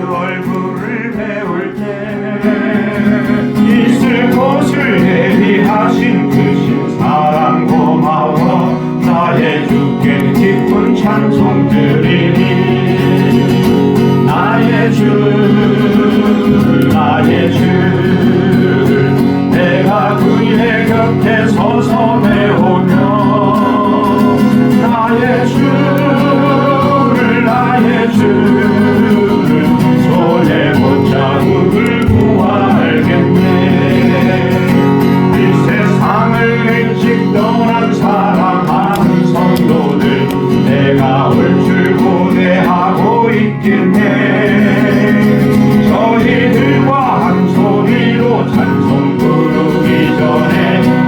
얼굴을 배울 때 있을 곳을 예비하신 그 신 사랑 고마워 나의 주께 기쁜 찬송 드리니 나의 주 나의 주 내가 그의 곁에 서서 배우며 나의 주를 나의 주를 손에 붙잡고 구하겠네. 이 세상을 일찍 떠난 사랑하는 성도들 내가 올 줄 고대하고 있겠네. 저희들과 한 소리로 찬송 부르기 전에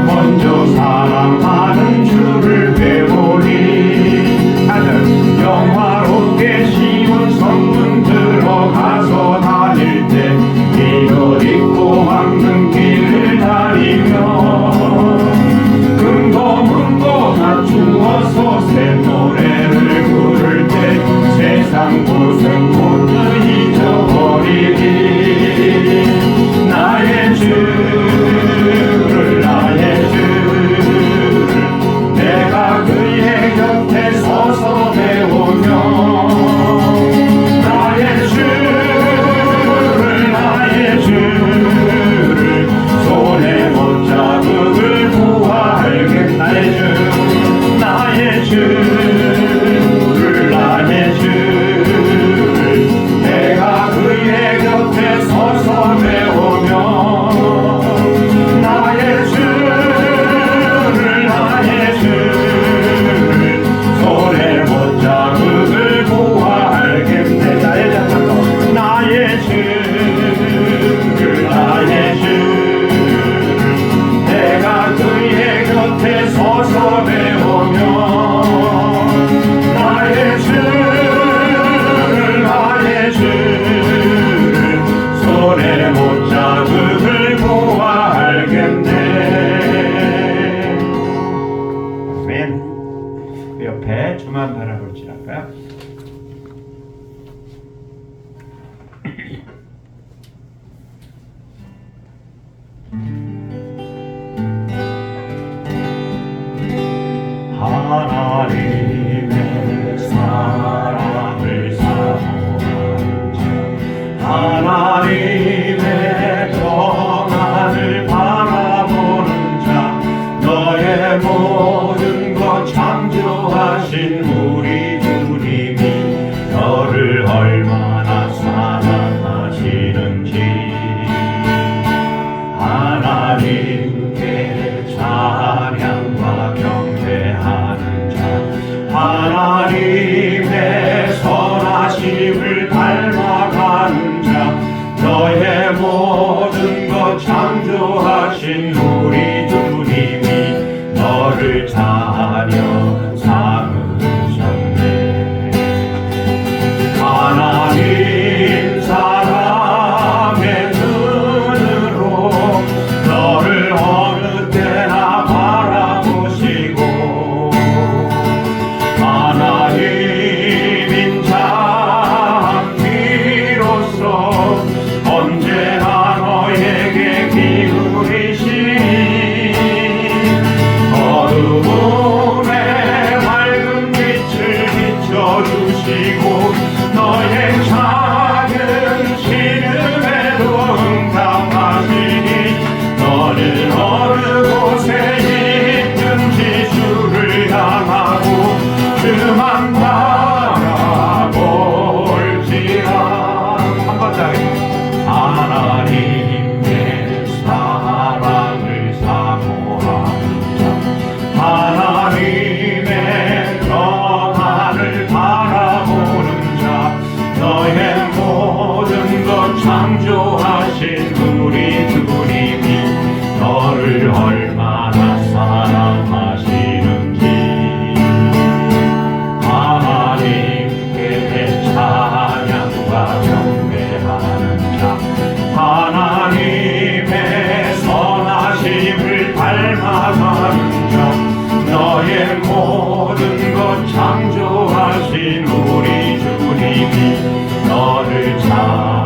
먼저 사랑하는 주를 배우리. 하늘 영화롭게 쉬운 성문 들어가서 다닐 때 이것 입고 막는 길을 다니며 금고 문고 갖추어서 새 노래를 부를 때 세상 고생 모두 잊어버리리. 나의 주를 나의 주를 내가 그의 곁에 서서 배우며 나의 주를 나의 주를 손에 못잡음을 구하겠네. 나의 주를 나의 주를 내가 그의 곁에 서서 배우며 나의 주를 나의 주를 손에 못잡음을 구하겠네. 나의 잠깐만 나의 주를 나의 주를 내가 그의 곁에 서서 배우며 나의 주를 나의 주를 손에 못잡음을 구하겠네. 아멘. 그 옆에 주만 바라볼지랄까요? 하나님의 사랑을 사모하는 자 하나님의 평안을 바라보는 자 너의 모든 것 창조하신 우리 주님이 너를 얼마나 사랑하시는지 하나님께 찬양과 경배하는 자 하나님의 선하심을 닮아가는 자 너의 모든 것 창조하신 우리 주님이 너를 자녀 삼으셨네. 하나님 사랑의 눈으로 너를 어느 때나 바라보시고 하나님인 장미로서 언제나 너에게 기울이시니 어두움에 밝은 빛을 비춰주시고 너의 작은 신음에도 응답하시니 너는 어느 곳에 있든지 주를 향하고 그만 바라볼지라. 한 번 더 하나님의 사랑을 사모하는 자 하나님의 평안을 바라보는 자 너의 모든 것 창조하신 우리 주님이 너를 얼마나 사랑하시는지 하나님께 찬양과 경배하는 자 하나님의 선하심을 닮아가는 자 너의 모든 것 창조하신 우리 주님이 너를 잘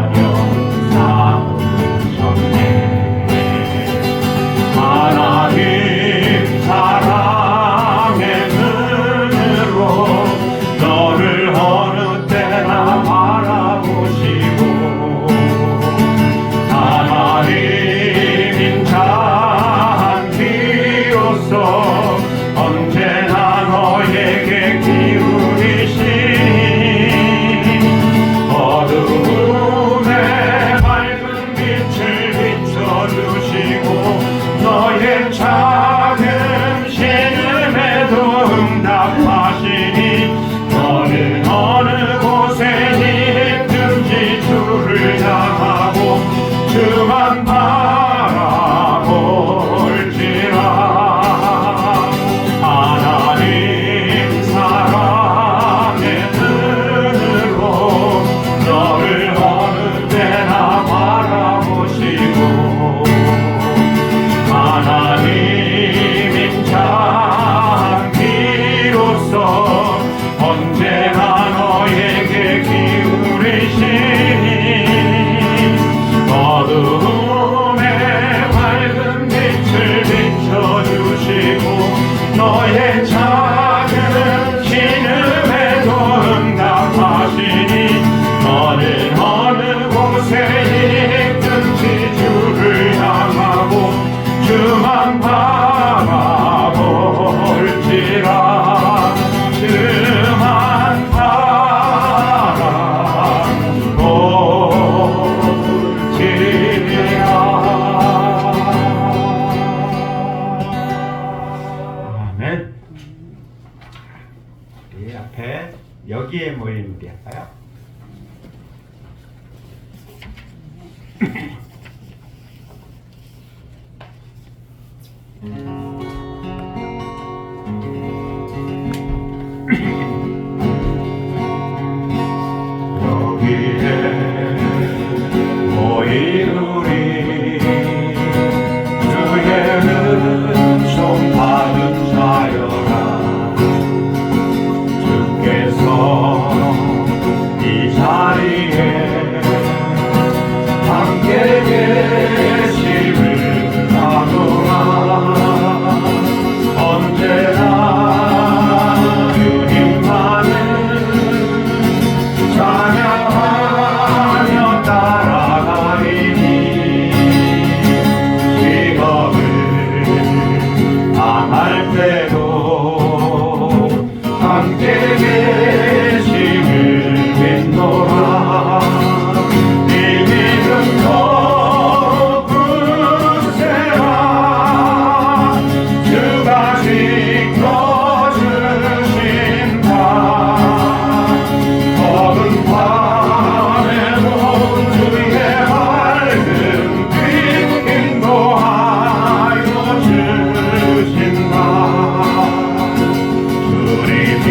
여기에 모인 우리 주의 은총 받은 자여라. 주께서 이 자리에 함께 계심을 아노라. 언제나 주님만을 찬양하며 따라가리니 직업을 당할 때도 함께 계심을 믿노라. 이 믿음 더욱 굳세라. 주가 지켜주신다. 어두운 밤에도 주의 밝은 빛 인도하여 주신다. 주님이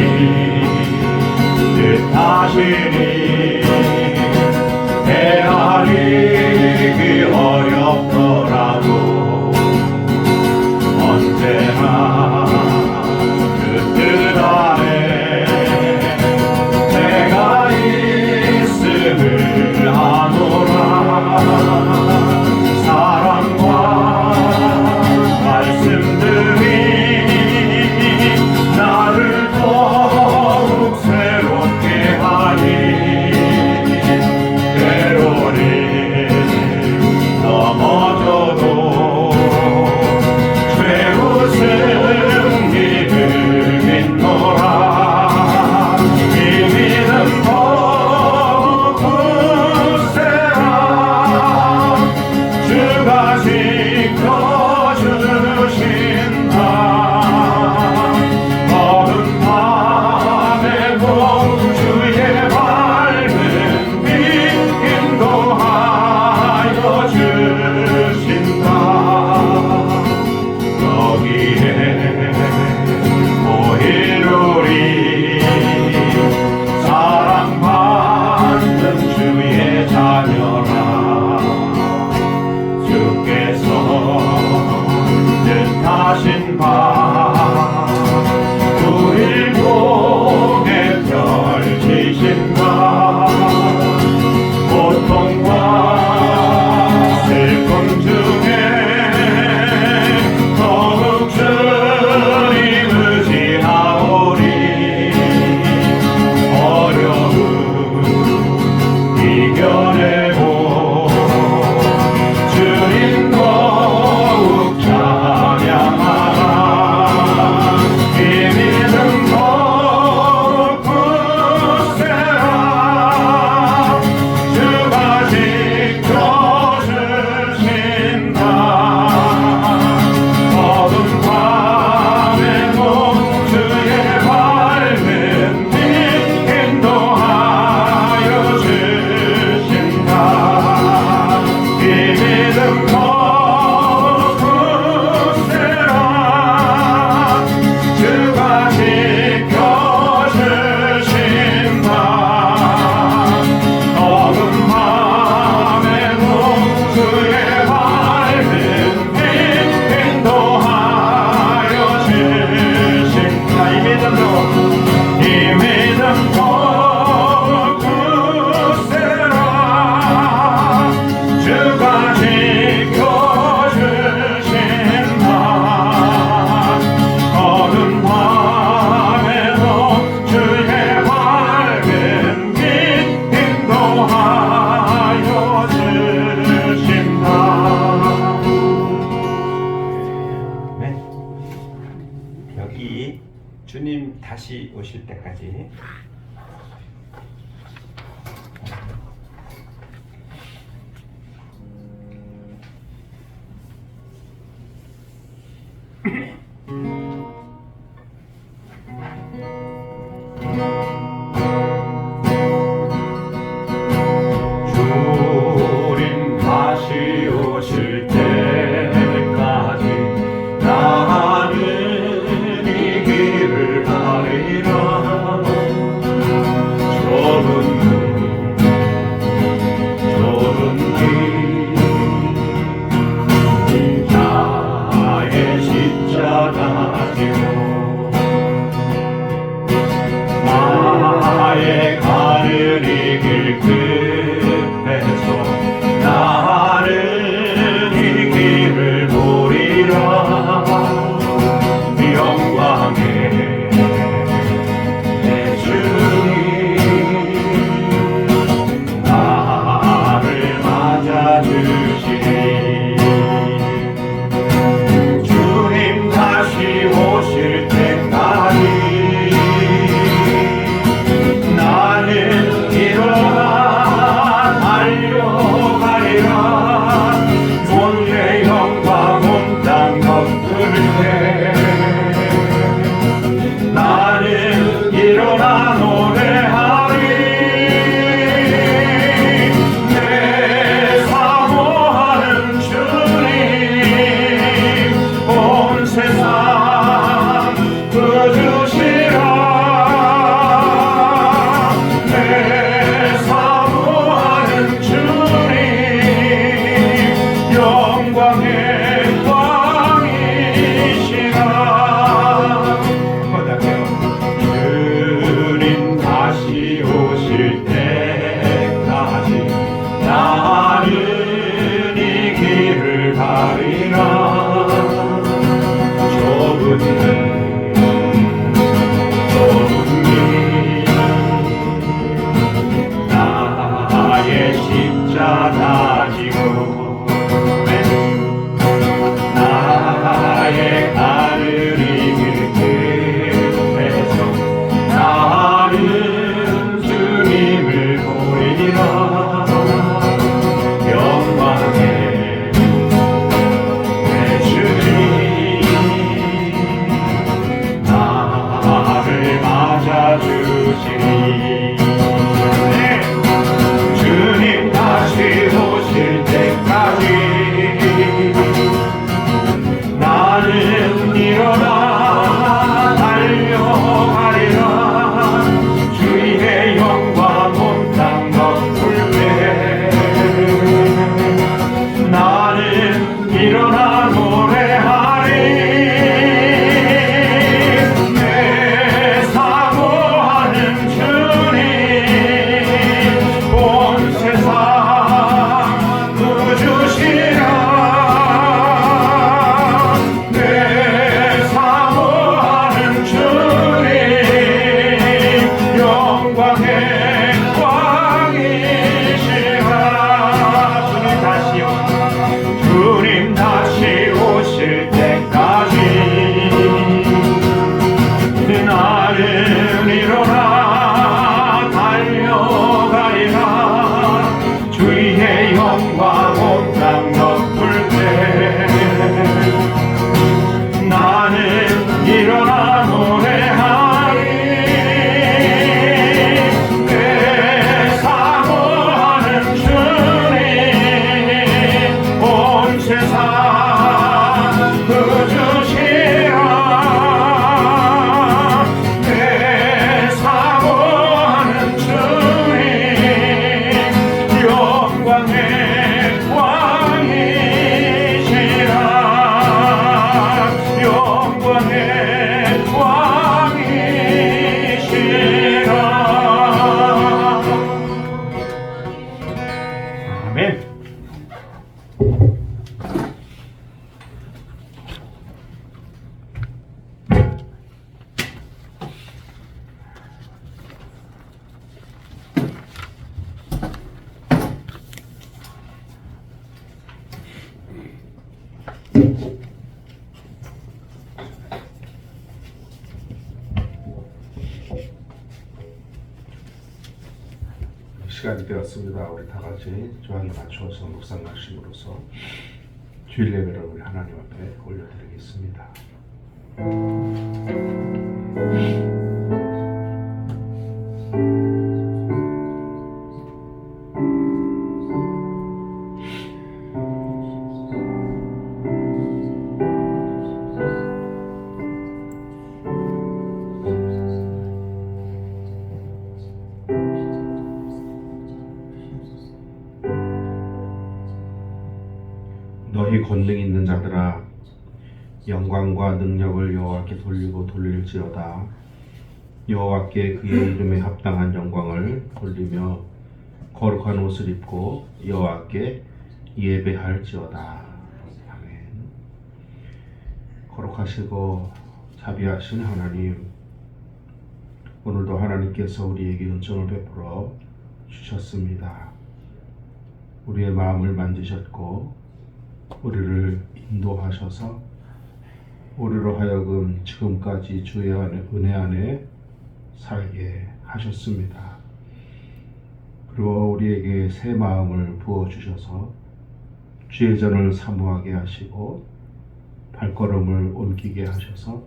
뜻하시니 헤아리기 어렵더라도 언제나 그 뜻 아래 내가 있음을 아노라. 사랑과 말씀들이 나를 더욱 새롭게 하니 때로는 넘어져도 최후 승리를 믿노라. 이 믿음 더욱 굳세라. 주가 지켜주신다. 어두운 밤에도 주의 밝은 빛 인도하여 주신다. 여기에 모인 우리 사랑받는 주의 자녀라. 주께서 뜻하신 바 우릴 통해 펼치신다. 고통과 슬픔 중에 더욱 주님 의지하오리. 어려움 이겨내고 주님 더욱 찬양하라. 이 믿음 더욱 굳세라. 주가 지켜주신다. 어두운 밤에도 주의 밝은 빛 인도하여 주신다. 이 믿음 더욱 굳세라. 주가 지켜주신다. 어두운 밤에도 주의 밝은 빛 인도하여 주신다. 이 믿음 더욱 굳세라. 주가 지켜주신다. 어두운 밤에도 주의 밝은 빛 인도하여 주신다. 네. 여기 주님 다시 오실 때까지 주님 나는 이 길을 가리라 좁은 길 나의 십자가 지고 나의 가는 이 길 끝에서 나는 주님을 보리라 영광의 내 주님 나를 맞아주시니 주님 다시 오실 때까지 나는 일어나 달려가리라 주의 영광 온 땅 덮을 때 나는 일어나 노래하리 내 사모하는 주님 온 세상 구주시라 내 사모하는 주님 영광의 왕이시라 주님 다시 오실 때까지 나는 일어나 달려가리라 주의 영광 온 땅 덮을 때 나는 일어나 노래하리 내 사모하는 주님 온 세상 구주시라 내 사모하는 주님 영광의 왕이시라 영광의 왕이시라 아멘. 시간이 되었습니다. 우리 다 같이 조항에 맞추어서 묵상 말씀으로서 주일 예배를 우리 하나님 앞에 올려드리겠습니다. 너희 권능 있는 자들아 영광과 능력을 여호와께 돌리고 돌릴지어다. 여호와께 그의 이름에 합당한 영광을 돌리며 거룩한 옷을 입고 여호와께 예배할지어다. 아멘. 거룩하시고 자비하신 하나님, 오늘도 하나님께서 우리에게 은총을 베풀어 주셨습니다. 우리의 마음을 만지셨고 우리를 인도하셔서 우리로 하여금 지금까지 주의 은혜 안에 살게 하셨습니다. 그리고 우리에게 새 마음을 부어주셔서 주의 전을 사모하게 하시고 발걸음을 옮기게 하셔서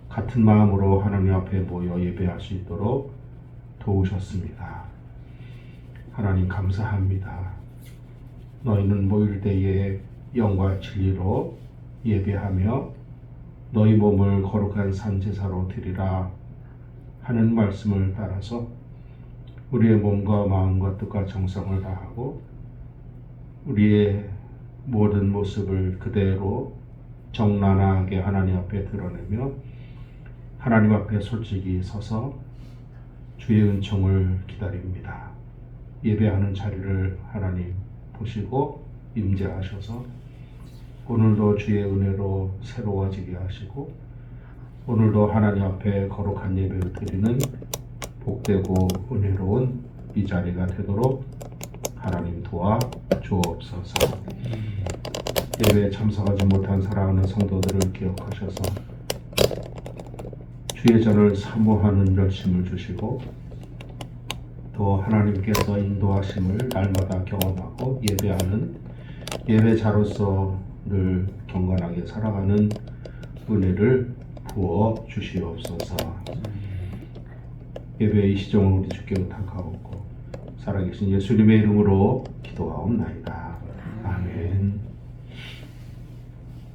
같은 마음으로 하나님 앞에 모여 예배할 수 있도록 도우셨습니다. 하나님 감사합니다. 너희는 모일 때에 영과 진리로 예배하며 너희 몸을 거룩한 산제사로 드리라 하는 말씀을 따라서 우리의 몸과 마음과 뜻과 정성을 다하고 우리의 모든 모습을 그대로 정나하게 하나님 앞에 드러내며 하나님 앞에 솔직히 서서 주의 은총을 기다립니다. 예배하는 자리를 하나님 보시고 임재하셔서 오늘도 주의 은혜로 새로워지게 하시고 오늘도 하나님 앞에 거룩한 예배를 드리는 복되고 은혜로운 이 자리가 되도록 하나님 도와 주옵소서. 예배에 참석하지 못한 사랑하는 성도들을 기억하셔서 주의 전을 사모하는 열심을 주시고 또 하나님께서 인도하심을 날마다 경험하고 예배하는 예배자로서 늘 경건하게 살아가는 은혜를 부어 주시옵소서. 예배의 시종을 우리 주께 부탁하옵고 살아계신 예수님의 이름으로 기도하옵나이다. 아멘.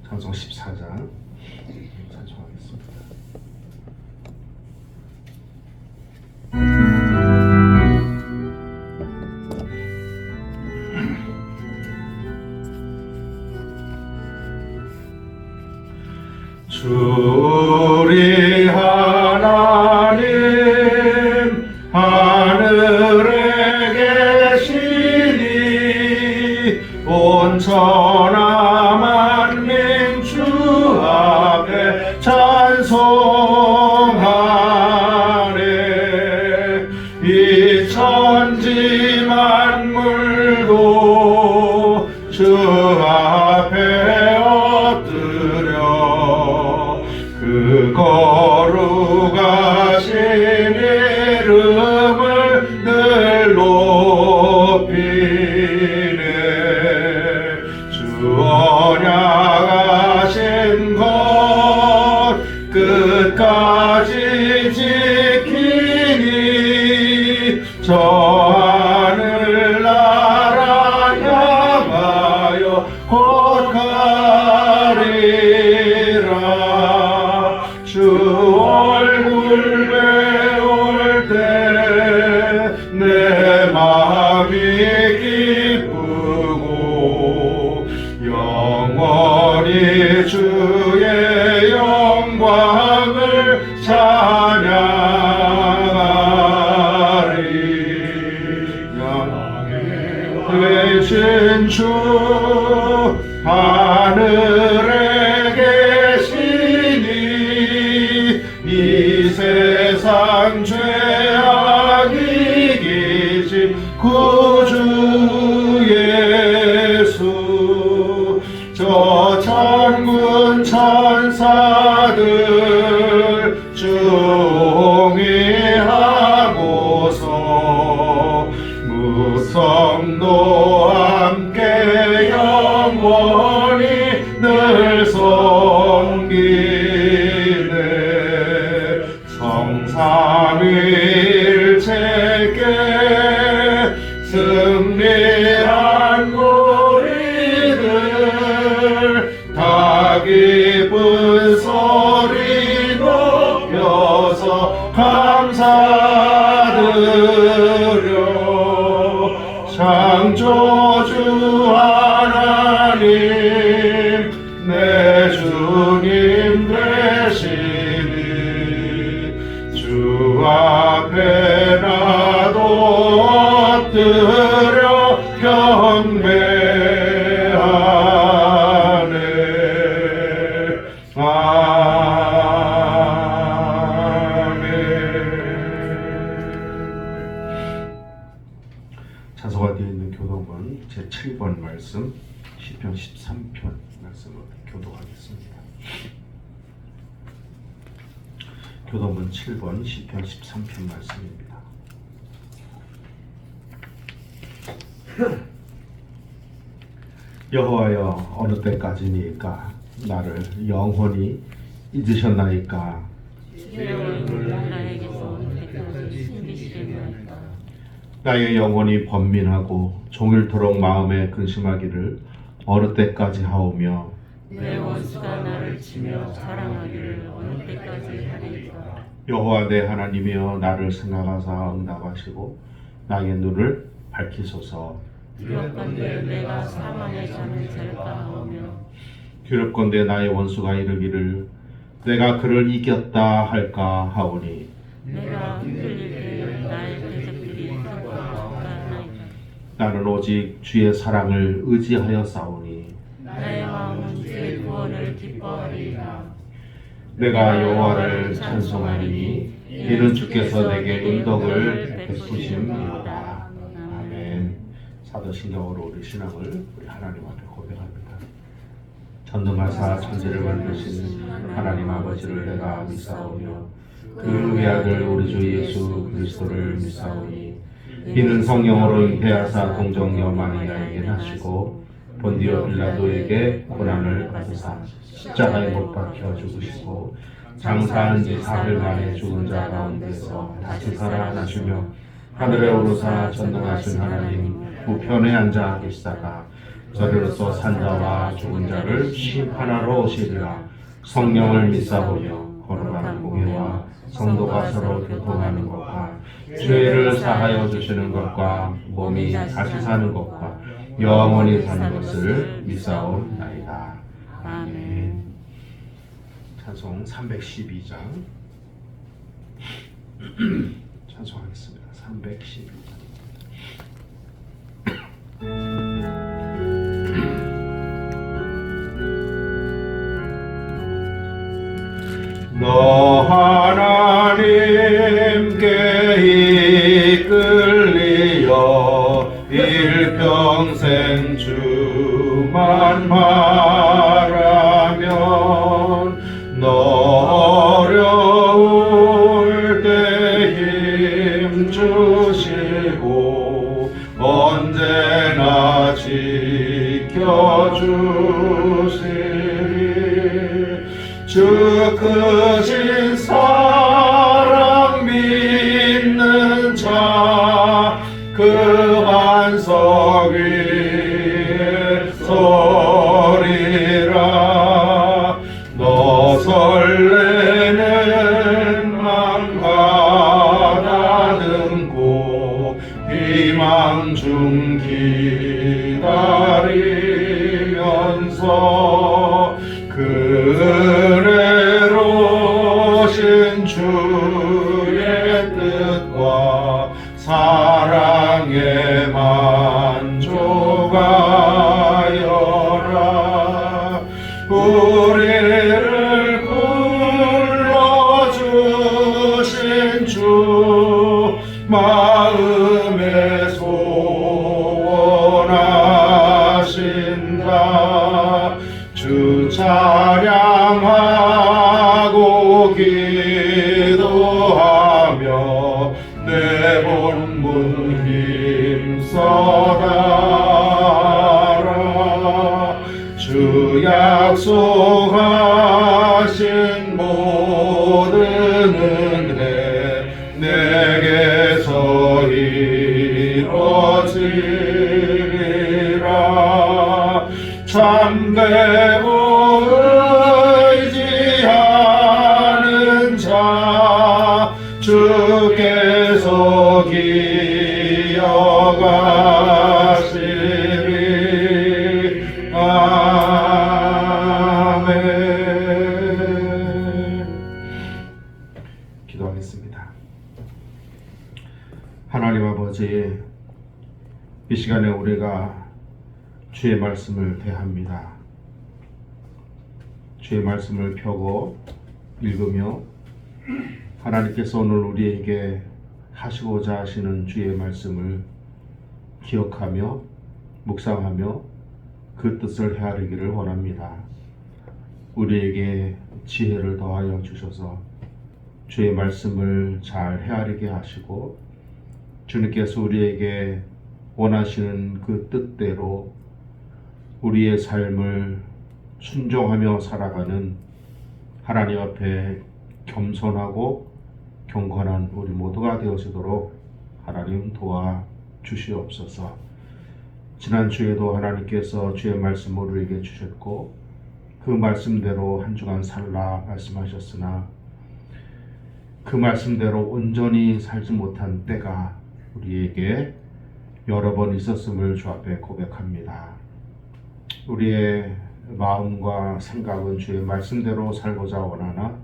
찬송 14장 찬송하겠습니다. 우리 하나님 하늘에 계시니 온 천하 만민 주 앞에 찬송하네. 이 천지 만물도 주 앞에 엎드려 그 거룩하신 이름을 늘 높이네. 주 언약하신 것 끝까지 지키니 저 하늘나라 향하여 곧 가리라. 주 얼굴 배울 때 내 마음이 기쁘고 영원히 주의 영광을 찬양하리. 되신 주 하늘에 계시니 이 세상 죄악 이기신 구주 예수. 저 천군 천사들 중의하고서 무성도 함께 영원히 늘 섬기네. 성삼위일체께 승리한 우리들 다 기쁜 소리 높여서 감사드려. 창조주 하나님 내 주님 되시니 주 앞에 나도 엎드려 경배하네. 아멘. 찬송가 뒤에 있는 교독은 제7번 말씀 시편 13편 말씀을 교독하겠습니다. 교독은 7번 시편 13편 말씀입니다. 여호와여 어느 때까지니까 나를 영원히 잊으셨나이까. 주의 얼굴 나에게서 어느 때까지 숨기시겠나이까. 나의 영혼이 번민하고 종일토록 마음에 근심하기를 어느 때까지 하오며 내 원수가 나를 치며 자랑하기를 어느 때까지 하리까. 여호와 내 하나님이여 나를 생각하사 응답하시고 나의 눈을 밝히소서. 두렵건대 내가 사망의 잠을 잘까 하오며 두렵건대 나의 원수가 이르기를 내가 그를 이겼다 할까 하오니 내가 흔들릴 때 나의 대적들이 큰 고통을 받나이다. 나는 오직 주의 사랑을 의지하여 싸우니 나의 마음은 주의 구원을 기뻐하리이다. 내가 여호와를 찬송하리니 이는 주께서 내게 은덕을 베푸심이로다. 아멘. 사도신경으로 우리 신앙을 우리 하나님 앞에 고백합니다. 전능하사 천지를 만드신 하나님 아버지를 내가 믿사오며 그 외아들 우리 주 예수 그리스도를 믿사오니 이는 성령으로 잉태하사 동정녀 마리아에게 나시고 본디오 빌라도에게 고난을 받으사 십자가에 못 박혀 죽으시고 장사한 지 사흘 만에 죽은 자 가운데서 다시 살아나시며 하늘에 오르사 전능하신 하나님 우편에 앉아 계시다가 저리로서 산자와 죽은 자를 심판하러 오시리라. 성령을 믿사오며 거룩한 공예와 성도가 서로 교통하는 것과 죄를 사하여 주시는 것과 몸이 다시 사는 것과 영원히 사는 것을 믿사옵나이다. 아멘. 찬송 312장 찬송하겠습니다. 312장. 너 하나님께 이끌리어 일평생 주만 바라면 너 어려울 때 힘 주시고 언제나 지켜주시리. 주 크신 사랑 믿는 자 그 반석 위에 서리라. 너 설레는 맘 가다듬고 희망 중 기다리면서 그 은혜로 신 주의 뜻과 사랑에 만족하여라. 우리를 불러주신 주 마음에 소원하신다. 주 찬양하고 기도하며 내 본문 힘써라. 주 약속하신 모든 은혜 내게서 이루어지리라. 참되고 의지하는 자 주께서 기억하시리. 아멘. 기도하겠습니다. 하나님 아버지, 이 시간에 우리가 주의 말씀을 대합니다. 주의 말씀을 펴고 읽으며 하나님께서 오늘 우리에게 하시고자 하시는 주의 말씀을 기억하며 묵상하며 그 뜻을 헤아리기를 원합니다. 우리에게 지혜를 더하여 주셔서 주의 말씀을 잘 헤아리게 하시고 주님께서 우리에게 원하시는 그 뜻대로 우리의 삶을 순종하며 살아가는 하나님 앞에 겸손하고 경건한 우리 모두가 되어지도록 하나님 도와주시옵소서. 지난 주에도 하나님께서 주의 말씀을 우리에게 주셨고 그 말씀대로 한 주간 살라 말씀하셨으나 그 말씀대로 온전히 살지 못한 때가 우리에게 여러 번 있었음을 주 앞에 고백합니다. 우리의 마음과 생각은 주의 말씀대로 살고자 원하나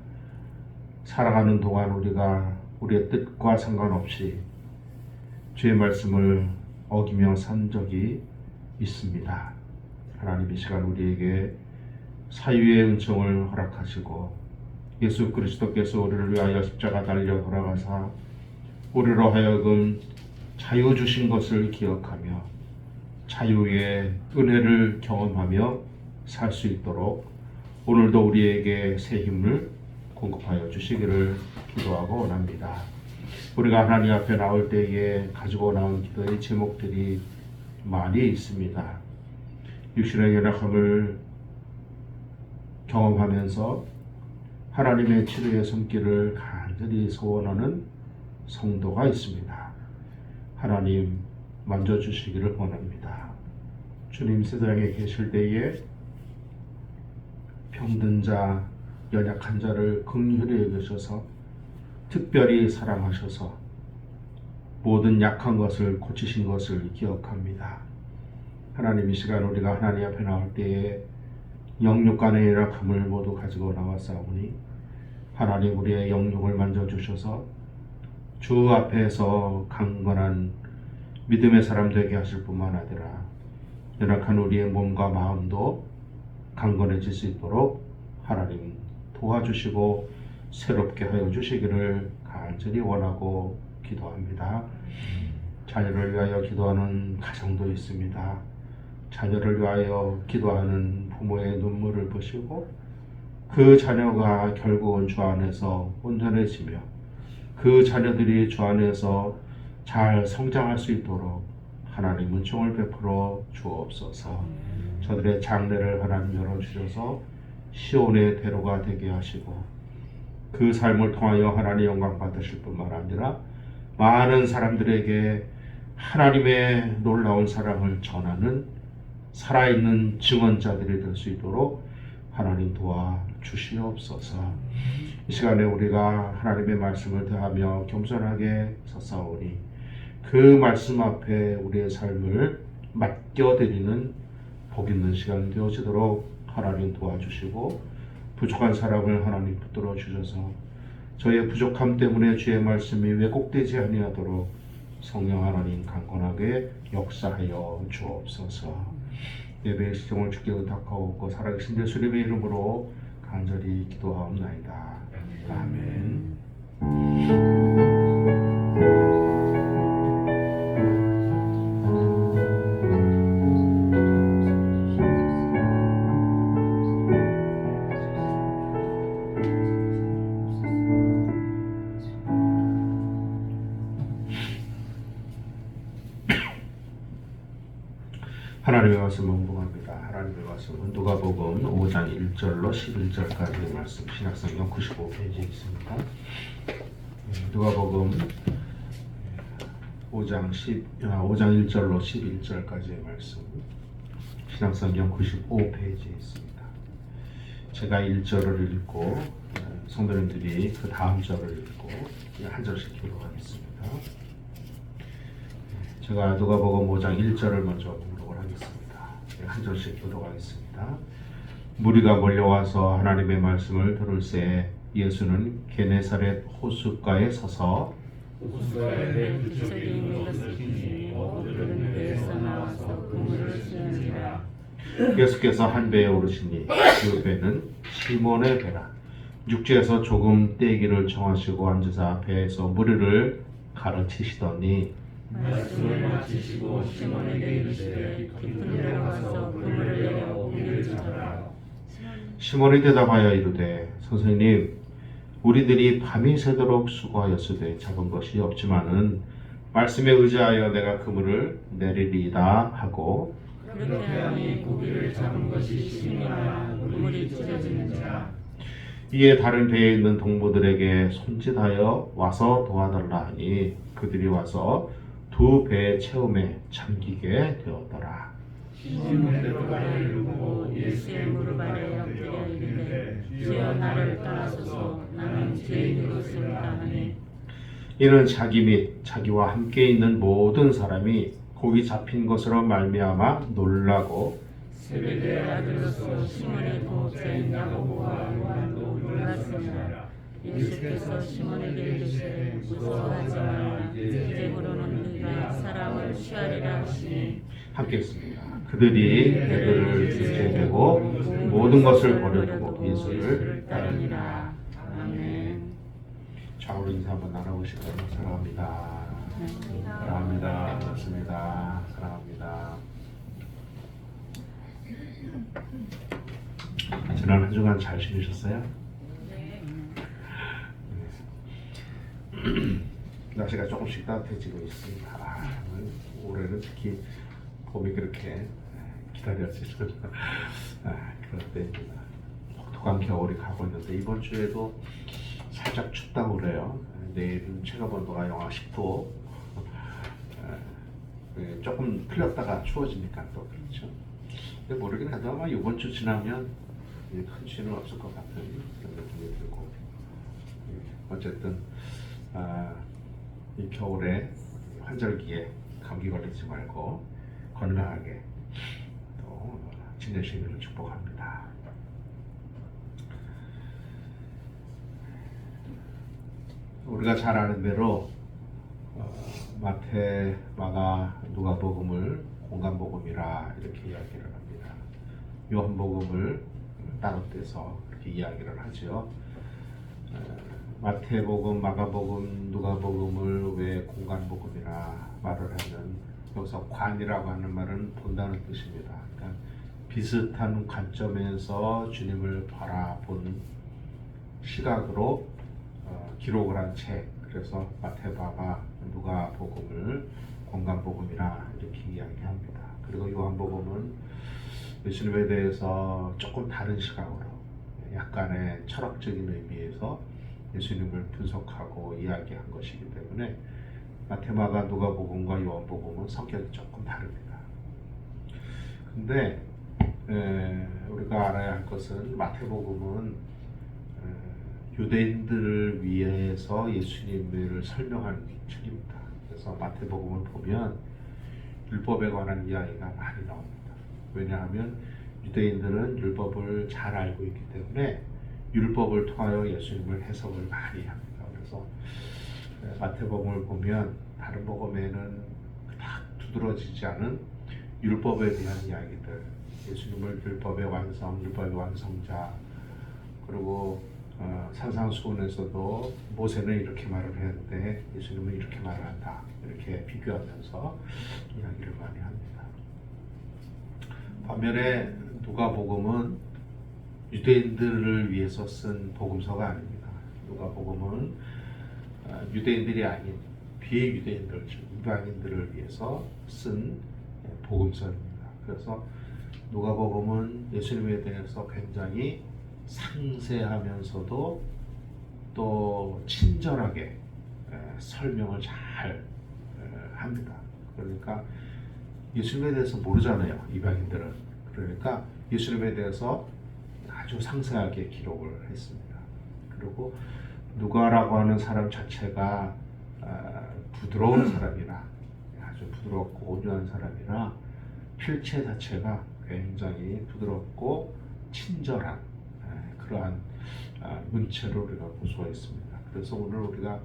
살아가는 동안 우리가 우리의 뜻과 상관없이 주의 말씀을 어기며 산 적이 있습니다. 하나님 이 시간 우리에게 사유의 은총을 허락하시고 예수 그리스도께서 우리를 위하여 십자가 달려 돌아가사 우리로 하여금 자유 주신 것을 기억하며 자유의 은혜를 경험하며 살 수 있도록 오늘도 우리에게 새 힘을 공급하여 주시기를 기도하고 원합니다. 우리가 하나님 앞에 나올 때에 가지고 나온 기도의 제목들이 많이 있습니다. 육신의 연약함을 경험하면서 하나님의 치료의 손길을 간절히 소원하는 성도가 있습니다. 하나님 만져주시기를 원합니다. 주님 세상에 계실 때에 병든 자, 연약한 자를 긍휼히 여기셔서 특별히 사랑하셔서 모든 약한 것을 고치신 것을 기억합니다. 하나님 이 시간 우리가 하나님 앞에 나올 때에 영육 간의 연약함을 모두 가지고 나왔사오니 하나님 우리의 영육을 만져주셔서 주 앞에서 강건한 믿음의 사람 되게 하실 뿐만 아니라 연약한 우리의 몸과 마음도 강건해질 수 있도록 하나님 도와주시고 새롭게 하여 주시기를 간절히 원하고 기도합니다. 자녀를 위하여 기도하는 가정도 있습니다. 자녀를 위하여 기도하는 부모의 눈물을 보시고 그 자녀가 결국은 주 안에서 온전해지며 그 자녀들이 주 안에서 잘 성장할 수 있도록 하나님 은총을 베풀어 주옵소서. 저들의 장래를 하나님 열어주셔서 시온의 대로가 되게 하시고 그 삶을 통하여 하나님 영광 받으실 뿐만 아니라 많은 사람들에게 하나님의 놀라운 사랑을 전하는 살아있는 증언자들이 될 수 있도록 하나님 도와주시옵소서. 이 시간에 우리가 하나님의 말씀을 대하며 겸손하게 서사오니 그 말씀 앞에 우리의 삶을 맡겨드리는 복 있는 시간 되어지도록 하나님 도와주시고 부족한 사람을 하나님 붙들어 주셔서 저의 부족함 때문에 주의 말씀이 왜곡되지 아니하도록 성령 하나님 강건하게 역사하여 주옵소서. 예배의 시정을 주께 의탁하옵고 살아계신 예수님의 이름으로 간절히 기도하옵나이다. 아멘. 하나님의 말씀을 공부합니다. 하나님의 말씀은 누가복음 5장 1절로 11절까지의 말씀, 신약성경 95페이지에 있습니다. 누가복음 5장 1절로 11절까지의 말씀, 신약성경 95페이지에 있습니다. 제가 1절을 읽고 성도님들이 그 다음 절을 읽고 한 절씩 기록하겠습니다. 제가 누가복음 5장 1절을 먼저 공독을 하겠습니다. 한 절씩 교독하겠습니다. 무리가 몰려와서 하나님의 말씀을 들을새 예수는 게네사렛 호숫가에 서서 호숫가에 그쪽에 있는 것을 보니 모두는 배에서 나와서 그물을 씌우니라. 예수께서 한 배에 오르시니 그 배는 시몬의 배라. 육지에서 조금 떼기를 정하시고 앉으사 배에서 무리를 가르치시더니 말씀을 마치시고 시몬에게 이르시되 깊은 데로 가서 그물을 내려 고기를 잡으라. 시몬이 대답하여 이르되 선생님 우리들이 밤이 새도록 수고하였으되 잡은 것이 없지만은 말씀에 의지하여 내가 그물을 내리리이다 하고 그렇게 하니 고기를 잡은 것이 심이나 그물이 찢어지는지라. 이에 다른 배에 있는 동무들에게 손짓하여 와서 도와달라 하니 그들이 와서 두 배의 체험에 잠기게 되었더라. 시몬 베드로가 이르고 예수의 무릎 아래 엎드려 이르되 주여 나를 따라서서 나는 죄인인 것을 아노니. 이는 자기 및 자기와 함께 있는 모든 사람이 고기 잡힌 것으로 말미암아 놀라고 세베대의 아들로서 시몬의 동업자인 야고보와 요한도 놀랐습니다. 예수께서 시몬에게 이르시되 무서워하지 말라. 이제부로는 네가 사람을 취하리라 하시니 함께 했습니다. 그들이 배들을 둘째되고 모든 것을 버려두고 예수를 따르니라. 아멘. 좌우로 인사 한번 나눠보실까요? 사랑합니다. 사랑합니다. 맞습니다. 사랑합니다. 지난 한 주간 잘 지내셨어요? 네. 날씨가 조금씩 따뜻해지고 있습니다. 올해는 특히 봄이 그렇게 기다려지는 그런 때입니다. 독특한 겨울이 가고 있는데 이번 주에도 살짝 춥다고 그래요. 내일은 최고온도가 영하 10도. 조금 풀렸다가 추워지니까 또 그렇죠. 근데 모르긴 해도 아마 이번 주 지나면 큰 추위는 없을 것 같은 그런 느낌이 들고, 어쨌든 이 겨울에 환절기에 감기 걸리지 말고 건강하게 또 지내시기를 축복합니다. 우리가 잘 아는 대로 마태, 마가, 누가복음을 공간복음이라 이렇게 이야기를 합니다. 요한복음을 따로 떼서 이렇게 이야기를 하죠. 마태복음, 마가복음, 누가복음을 왜 공간복음이라 말을 하면, 여기서 관이라고 하는 말은 본다는 뜻입니다. 그러니까 비슷한 관점에서 주님을 바라본 시각으로 기록을 한 책, 그래서 마태, 마가, 누가복음을 공간복음이라 이렇게 이야기합니다. 그리고 요한복음은 예수님에 대해서 조금 다른 시각으로 약간의 철학적인 의미에서 예수님을 분석하고 이야기한 것이기 때문에 마태, 마가, 누가복음과 요한복음은 성격이 조금 다릅니다. 근데 우리가 알아야 할 것은 마태복음은 유대인들을 위해서 예수님을 설명하는 책입니다. 그래서 마태복음을 보면 율법에 관한 이야기가 많이 나옵니다. 왜냐하면 유대인들은 율법을 잘 알고 있기 때문에 율법을 통하여 예수님을 해석을 많이 합니다. 그래서 마태복음을 보면 다른 복음에는 딱 두드러지지 않은 율법에 대한 이야기들, 예수님을 율법의 완성, 율법의 완성자, 그리고 산상수훈에서도 모세는 이렇게 말을 했는데 예수님은 이렇게 말을 한다, 이렇게 비교하면서 이야기를 많이 합니다. 반면에 누가복음은 유대인들을 위해서 쓴 복음서가 아닙니다. 누가복음은 유대인들이 아닌 비유대인들, 즉 이방인들을 위해서 쓴 복음서입니다. 그래서 누가복음은 예수님에 대해서 굉장히 상세하면서도 또 친절하게 설명을 잘 합니다. 그러니까 예수님에 대해서 모르잖아요, 이방인들은. 그러니까 예수님에 대해서 아주 상세하게 기록을 했습니다. 그리고 누가라고 하는 사람 자체가 부드러운 사람이라, 아주 부드럽고 온유한 사람이라 필체 자체가 굉장히 부드럽고 친절한 그러한 문체로 우리가 고소했습니다. 그래서 오늘 우리가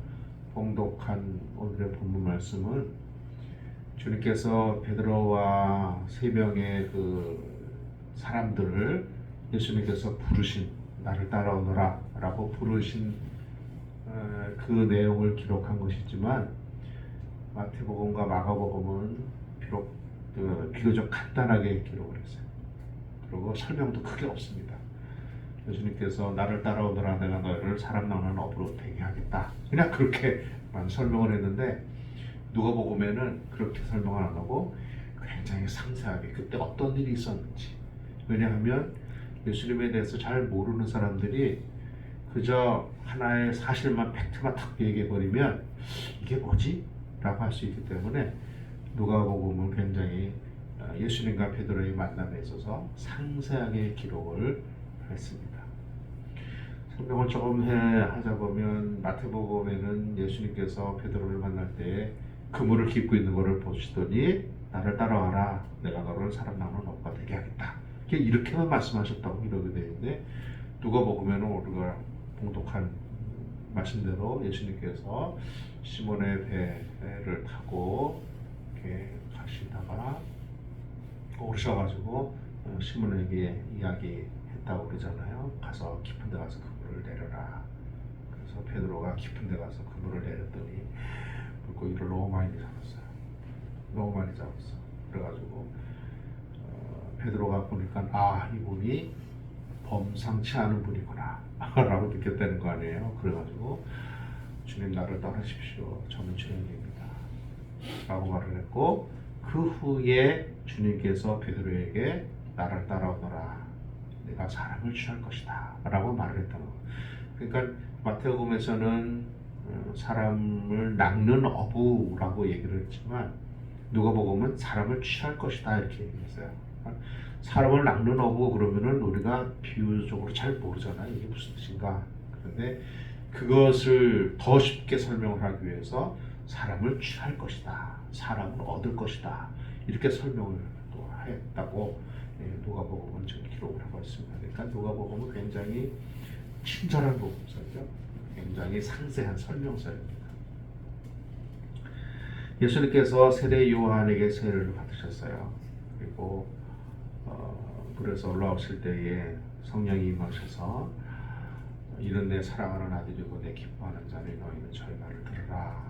봉독한 오늘의 본문 말씀은 주님께서 베드로와 세 명의 그 사람들을 예수님께서 부르신, 나를 따라오너라 라고 부르신 그 내용을 기록한 것이지만, 마태복음과 마가복음은 비록 비교적 간단하게 기록을 했어요. 그리고 설명도 크게 없습니다. 예수님께서 나를 따라오너라, 내가 너희를 사람 나오는 업으로 되게 하겠다, 그냥 그렇게만 설명을 했는데, 누가복음에는 그렇게 설명을 안 하고 굉장히 상세하게 그때 어떤 일이 있었는지, 왜냐하면 예수님에 대해서 잘 모르는 사람들이 그저 하나의 사실만, 팩트만 탁 얘기해버리면 이게 뭐지? 라고 할 수 있기 때문에 누가복음은 굉장히 예수님과 베드로의 만남에 있어서 상세하게 기록을 했습니다. 설명을 조금 하자 보면, 마태복음에는 예수님께서 베드로를 만날 때 그물을 깃고 있는 것을 보시더니 나를 따라와라, 내가 너를 사람 나누는 업가 되게 하겠다, 이렇게만 말씀하셨다고 기록이 되어 있는데, 누가복음에는 우리가 봉독한 말씀대로 예수님께서 시몬의 배를 타고 이렇게 가시다가 오르셔가지고 시몬에게 이야기했다고 그러잖아요. 가서 깊은 데 가서 그물을 내려라. 그래서 베드로가 깊은 데 가서 그물을 내렸더니 물고기를 너무 많이 잡았어요. 너무 많이 잡았어. 그래가지고 베드로가 보니까 이분이 범상치 않은 분이구나 라고 느꼈다는 거 아니에요. 그래가지고 주님 나를 떠나십시오. 저는 죄인입니다 라고 말을 했고, 그 후에 주님께서 베드로에게 나를 따라오너라. 내가 사람을 취할 것이다 라고 말을 했다는 거예요. 그러니까 마태복음에서는 사람을 낚는 어부라고 얘기를 했지만 누가복음은 사람을 취할 것이다 이렇게 얘기했어요. 사람을 낚는 어부 그러면은 우리가 비유적으로 잘 모르잖아요. 이게 무슨 뜻인가. 그런데 그것을 더 쉽게 설명을 하기 위해서 사람을 취할 것이다, 사람을 얻을 것이다 이렇게 설명을 또 했다고 누가복음은 지금 기록을 하고 있습니다. 그러니까 누가복음은 굉장히 친절한 복음서죠. 굉장히 상세한 설명서입니다. 예수님께서 세례 요한에게 세례를 받으셨어요. 그리고 물에서 올라오실 때에 성령이 임하셔서 이는 내 사랑하는 아들이고 내 기뻐하는 자니 너희는 저희 말을 들으라.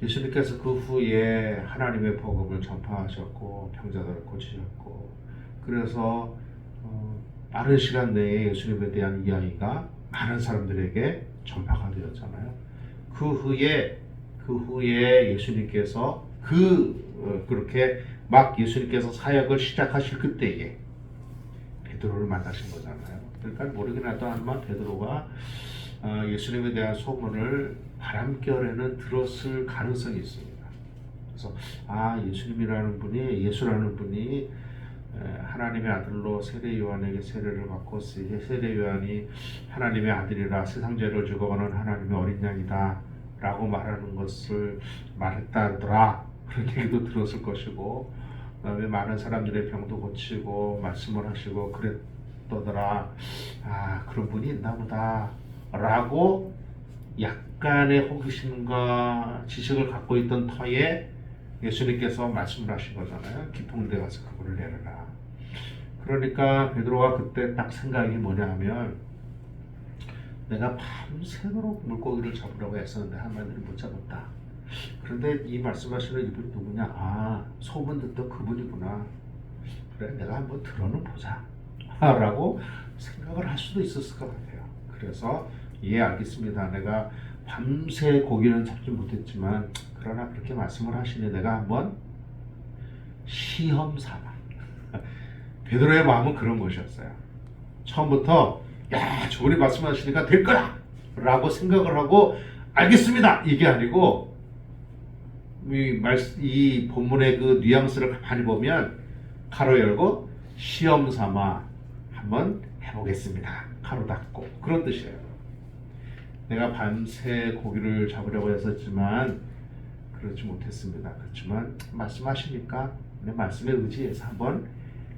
예수님께서 그 후에 하나님의 복음을 전파하셨고 병자들을 고치셨고, 그래서 빠른 시간 내에 예수님에 대한 이야기가 많은 사람들에게 전파가 되었잖아요. 그 후에 예수님께서 그렇게 막 예수님께서 사역을 시작하실 그때에 베드로를 만나신 거잖아요. 그러니까 모르긴 하지만 베드로가 예수님에 대한 소문을 바람결에는 들었을 가능성이 있습니다. 그래서 예수라는 분이 하나님의 아들로 세례 요한에게 세례를 받고 세례 요한이 하나님의 아들이라 세상 죄를 죽어가는 하나님의 어린 양이다 라고 말하는 것을 말했다더라, 그런 얘기도 들었을 것이고, 그 다음에 많은 사람들의 병도 고치고 말씀을 하시고 그랬더더라. 그런 분이 있나 보다 라고 약간의 호기심과 지식을 갖고 있던 터에 예수님께서 말씀을 하신 거잖아요. 깊은 데 가서 그물을 내려라. 그러니까 베드로가 그때 딱 생각이 뭐냐 하면, 내가 밤새도록 물고기를 잡으려고 했었는데 한 마리를 못 잡았다. 그런데 이 말씀하시는 이분이 누구냐? 소문 듣던 그분이구나. 그래, 내가 한번 들어는 보자 라고 생각을 할 수도 있었을 것 같아요. 그래서 알겠습니다. 내가 밤새 고기는 잡지 못했지만 그러나 그렇게 말씀을 하시니 내가 한번 시험 삼아. 베드로의 마음은 그런 것이었어요. 처음부터 저분이 말씀하시니까 될 거야 라고 생각을 하고 알겠습니다 이게 아니고, 이 본문의 그 뉘앙스를 가만히 보면 가로 열고 시험 삼아 한번 해보겠습니다 가로 닫고, 그런 뜻이에요. 내가 밤새 고기를 잡으려고 했었지만 그렇지 못했습니다. 그렇지만 말씀하시니까 내 말씀에 의지해서 한번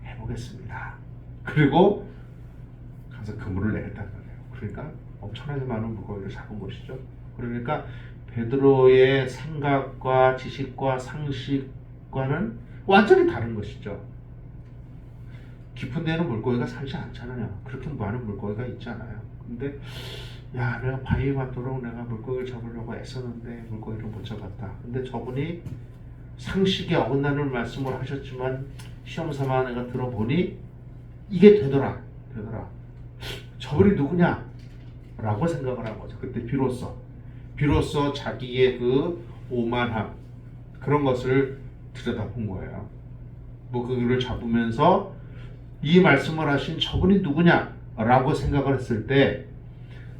해보겠습니다. 그리고 가서 그물을 내렸다는 거예요. 그러니까 엄청나게 많은 물고기를 잡은 것이죠. 그러니까 베드로의 생각과 지식과 상식과는 완전히 다른 것이죠. 깊은 데는 물고기가 살지 않잖아요. 그렇게 많은 물고기가 있잖아요. 근데 내가 바위에 맞도록 내가 물고기를 잡으려고 애썼는데 물고기를 못 잡았다. 근데 저분이 상식에 어긋나는 말씀을 하셨지만 시험 삼아 내가 들어보니 이게 되더라. 저분이 누구냐? 라고 생각을 한 거죠. 그때 비로소 자기의 그 오만함, 그런 것을 들여다본 거예요. 그를 잡으면서 이 말씀을 하신 저분이 누구냐? 라고 생각을 했을 때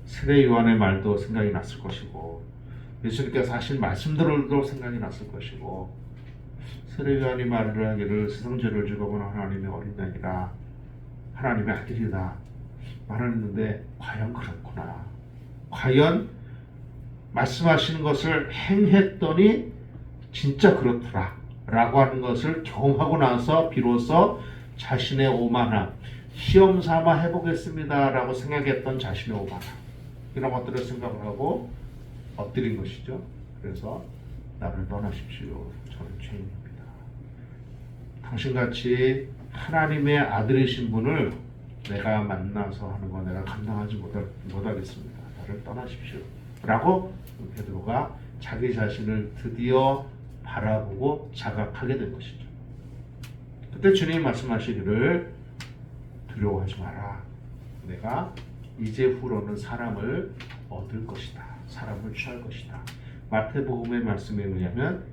세례 요한의 말도 생각이 났을 것이고, 예수님께서 하신 말씀들도 생각이 났을 것이고, 세례 요한이 말을 하기를 세상 죄를 죽어보는 하나님의 어린 양이라 하나님의 아들이다 말했는데, 과연 그렇구나, 과연 말씀하시는 것을 행했더니 진짜 그렇더라 라고 하는 것을 경험하고 나서 비로소 자신의 오만함, 시험 삼아 해보겠습니다 라고 생각했던 자신의 오만함, 이런 것들을 생각을 하고 엎드린 것이죠. 그래서 나를 떠나십시오 저는 죄인입니다. 당신같이 하나님의 아들이신 분을 내가 만나서 하는 거 내가 감당하지 못하겠습니다. 나를 떠나십시오. 라고 베드로가 자기 자신을 드디어 바라보고 자각하게 된 것이죠. 그때 주님이 말씀하시기를 두려워하지 마라. 내가 이제 후로는 사람을 얻을 것이다. 사람을 취할 것이다. 마태복음의 말씀에 의하면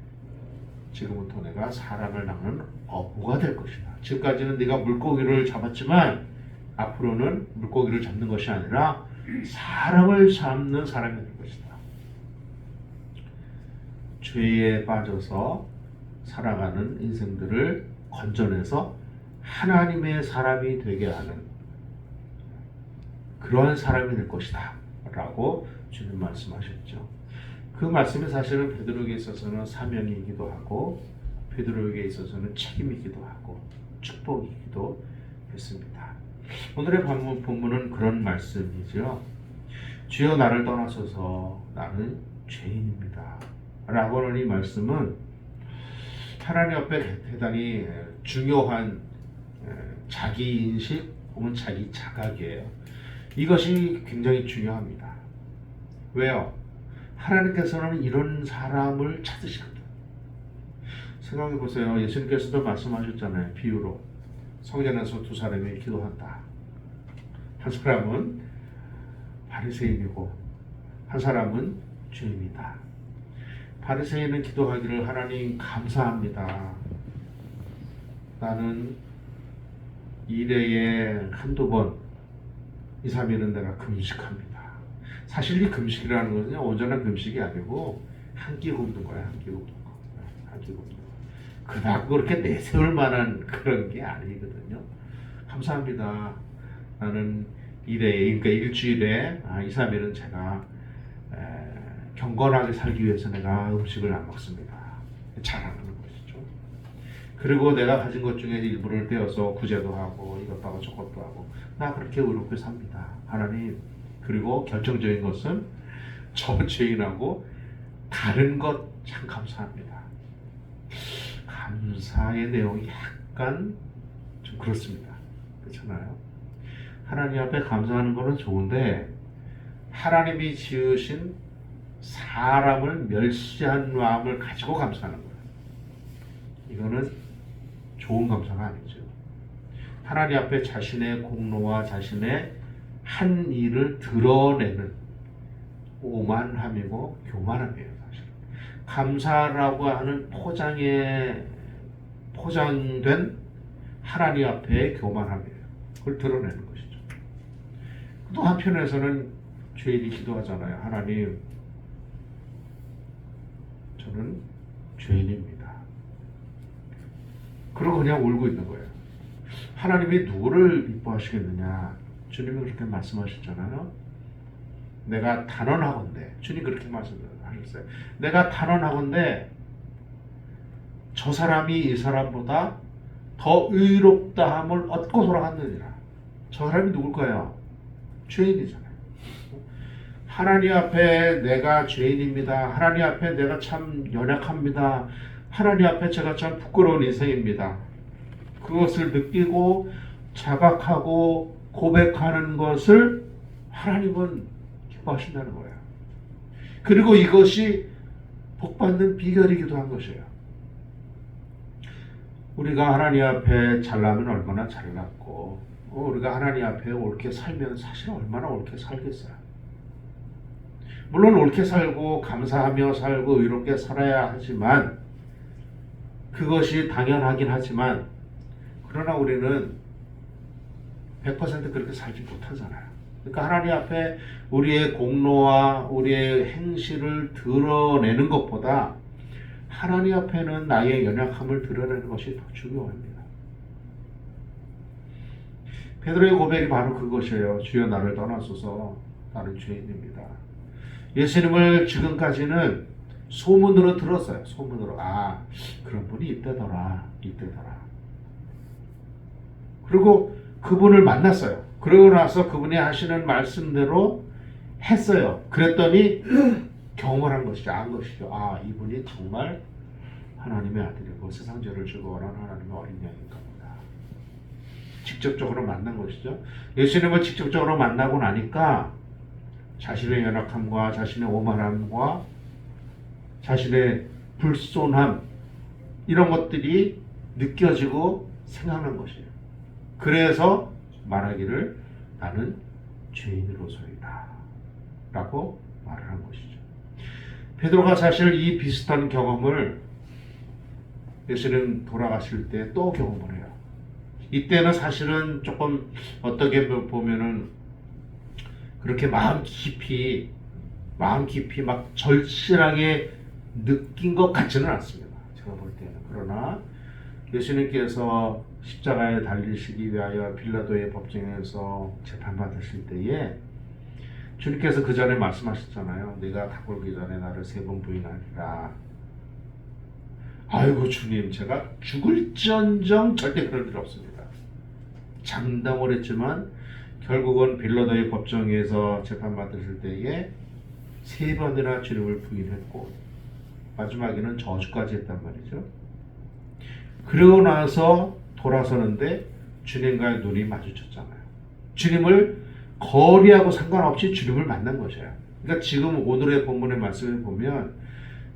지금부터 내가 사람을 낚는 어부가 될 것이다. 지금까지는 네가 물고기를 잡았지만 앞으로는 물고기를 잡는 것이 아니라 사람을 잡는 사람이 될 것이다. 죄에 빠져서 살아가는 인생들을 건져내서 하나님의 사람이 되게 하는 그러한 사람이 될 것이다 라고 주님 말씀하셨죠. 그 말씀이 사실은 베드로에게 있어서는 사명이기도 하고 베드로에게 있어서는 책임이기도 하고 축복이기도 했습니다. 오늘의 본문은 그런 말씀이죠. 주여 나를 떠나소서 나는 죄인입니다 라고 하는 이 말씀은 하나님 앞에 대단히 중요한 자기인식 혹은 자기 자각이에요. 이것이 굉장히 중요합니다. 왜요? 하나님께서는 이런 사람을 찾으시거든. 생각해 보세요. 예수님께서도 말씀하셨잖아요. 비유로 성전에서 두 사람이 기도한다. 한 사람은 바리새인이고 한 사람은 죄인이다. 바리새인은 기도하기를 하나님 감사합니다. 나는 일회에 한두 번 2, 3일은 내가 금식합니다. 사실 이 금식이라는 것은 온전한 금식이 아니고 한 끼 굶는 거야. 한 끼 굶는 거. 한 끼 굶는 거. 그닥 그렇게 내세울 만한 그런 게 아니거든요. 감사합니다. 나는 그러니까 일주일에 2, 3일은 제가 경건하게 살기 위해서 내가 음식을 안 먹습니다. 잘하는 것이죠. 그리고 내가 가진 것 중에 일부를 떼어서 구제도 하고 이것도 하고 저것도 하고 나 그렇게 의롭게 삽니다. 하나님. 그리고 결정적인 것은 저 죄인하고 다른 것 참 감사합니다. 감사의 내용이 약간 좀 그렇습니다. 그렇잖아요. 하나님 앞에 감사하는 거는 좋은데 하나님이 지으신 사람을 멸시한 마음을 가지고 감사하는 거예요. 이거는 좋은 감사가 아니죠. 하나님 앞에 자신의 공로와 자신의 한 일을 드러내는 오만함이고 교만함이에요. 사실 감사라고 하는 포장된 하나님 앞에 교만함이에요. 그걸 드러내는 것이죠. 또 한편에서는 죄인이 기도하잖아요. 하나님, 저는 죄인입니다. 그러고 그냥 울고 있는 거예요. 하나님이 누구를 이뻐하시겠느냐? 주님이 그렇게 말씀하셨잖아요. 내가 단언하건대, 주님 그렇게 말씀하셨어요. 내가 단언하건대 저 사람이 이 사람보다 더 의롭다함을 얻고 돌아갔느니라. 저 사람이 누굴까요? 죄인이잖아요. 하나님 앞에 내가 죄인입니다. 하나님 앞에 내가 참 연약합니다. 하나님 앞에 제가 참 부끄러운 인생입니다. 그것을 느끼고 자각하고 고백하는 것을 하나님은 기뻐하신다는 거예요. 그리고 이것이 복받는 비결이기도 한 것이에요. 우리가 하나님 앞에 잘나면 얼마나 잘났고 우리가 하나님 앞에 옳게 살면 사실 얼마나 옳게 살겠어요. 물론 옳게 살고 감사하며 살고 의롭게 살아야 하지만 그것이 당연하긴 하지만 그러나 우리는 100% 그렇게 살지 못하잖아요. 그러니까 하나님 앞에 우리의 공로와 우리의 행실을 드러내는 것보다 하나님 앞에는 나의 연약함을 드러내는 것이 더 중요합니다. 베드로의 고백이 바로 그것이에요. 주여 나를 떠나소서 나는 죄인입니다. 예수님을 지금까지는 소문으로 들었어요. 소문으로. 그런 분이 이때더라. 그리고 그분을 만났어요. 그러고 나서 그분이 하시는 말씀대로 했어요. 그랬더니 경험을 한 것이죠. 안 것이죠. 이분이 정말 하나님의 아들이고 세상 죄를 지고 원하는 하나님의 어린 양인 겁니다. 직접적으로 만난 것이죠. 예수님을 직접적으로 만나고 나니까 자신의 연약함과 자신의 오만함과 자신의 불손함 이런 것들이 느껴지고 생각난 것이에요. 그래서 말하기를 나는 죄인으로서이다 라고 말을 한 것이죠. 베드로가 사실 이 비슷한 경험을 예수님 돌아가실 때 또 경험을 해요. 이때는 사실은 조금 어떻게 보면은 그렇게 마음 깊이 막 절실하게 느낀 것 같지는 않습니다. 제가 볼 때는. 그러나 예수님께서 십자가에 달리시기 위하여 빌라도의 법정에서 재판받으실 때에 주님께서 그 전에 말씀하셨잖아요. 내가 닭 굴기 전에 나를 3번 부인하리라. 아이고 주님, 제가 죽을지언정 절대 그럴 일 없습니다. 장담을 했지만 결국은 빌라도의 법정에서 재판받으실 때에 3번이나 주님을 부인했고 마지막에는 저주까지 했단 말이죠. 그러고 나서 돌아서는데 주님과의 눈이 마주쳤잖아요. 주님을 거리하고 상관없이 주님을 만난 것이에요. 그러니까 지금 오늘의 본문의 말씀을 보면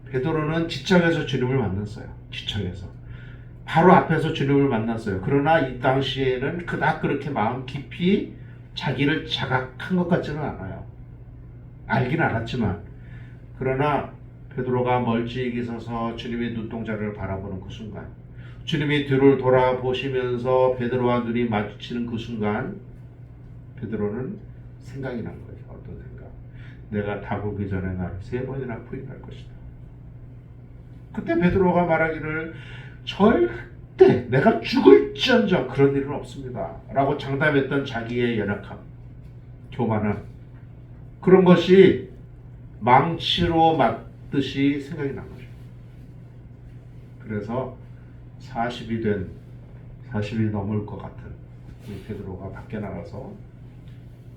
베드로는 지척에서 주님을 만났어요. 지척에서. 바로 앞에서 주님을 만났어요. 그러나 이 당시에는 그닥 그렇게 마음 깊이 자기를 자각한 것 같지는 않아요. 알긴 알았지만. 그러나 베드로가 멀찍이 서서 주님의 눈동자를 바라보는 그 순간, 주님이 뒤를 돌아보시면서 베드로와 눈이 마주치는 그 순간 베드로는 생각이 난 거죠. 어떤 생각? 내가 닭 오기 전에 나를 3번이나 부인할 것이다. 그때 베드로가 말하기를 절대 내가 죽을지언정 그런 일은 없습니다 라고 장담했던 자기의 연약함, 교만함, 그런 것이 망치로 맞듯이 생각이 난 거죠. 그래서 40이 넘을 것 같은 베드로가 밖에 나가서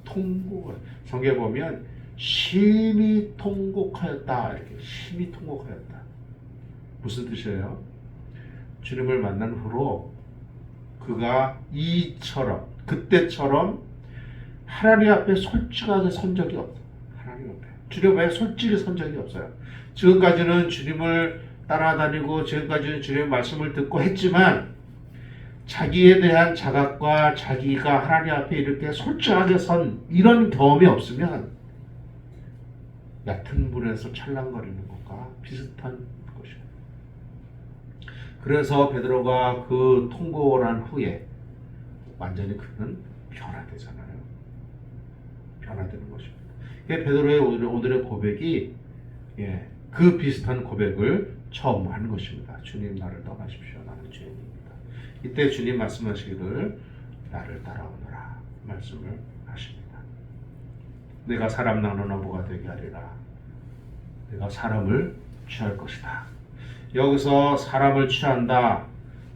통곡을, 성경에 보면 심히 통곡하였다, 이렇게 심히 통곡하였다. 무슨 뜻이에요? 주님을 만난 후로 그가 그때처럼 하나님 앞에 솔직하게 선 적이 없어요. 하나님 앞에 주님 앞에 솔직히 선 적이 없어요. 지금까지는 주님을 따라다니고 지금까지는 주님의 말씀을 듣고 했지만 자기에 대한 자각과 자기가 하나님 앞에 이렇게 솔직하게 선 이런 경험이 없으면 얕은 물에서 찰랑거리는 것과 비슷한 것이에요. 그래서 베드로가 그 통곡을 한 후에 완전히 그는 변화되잖아요. 변화되는 것입니다. 베드로의 오늘의 고백이 그 비슷한 고백을 처음 하는 것입니다. 주님, 나를 떠나십시오. 나는 죄인입니다. 이때 주님 말씀하시기를 나를 따라오너라 말씀을 하십니다. 내가 사람 낚는 어부가 되게 하리라. 내가 사람을 취할 것이다. 여기서 사람을 취한다,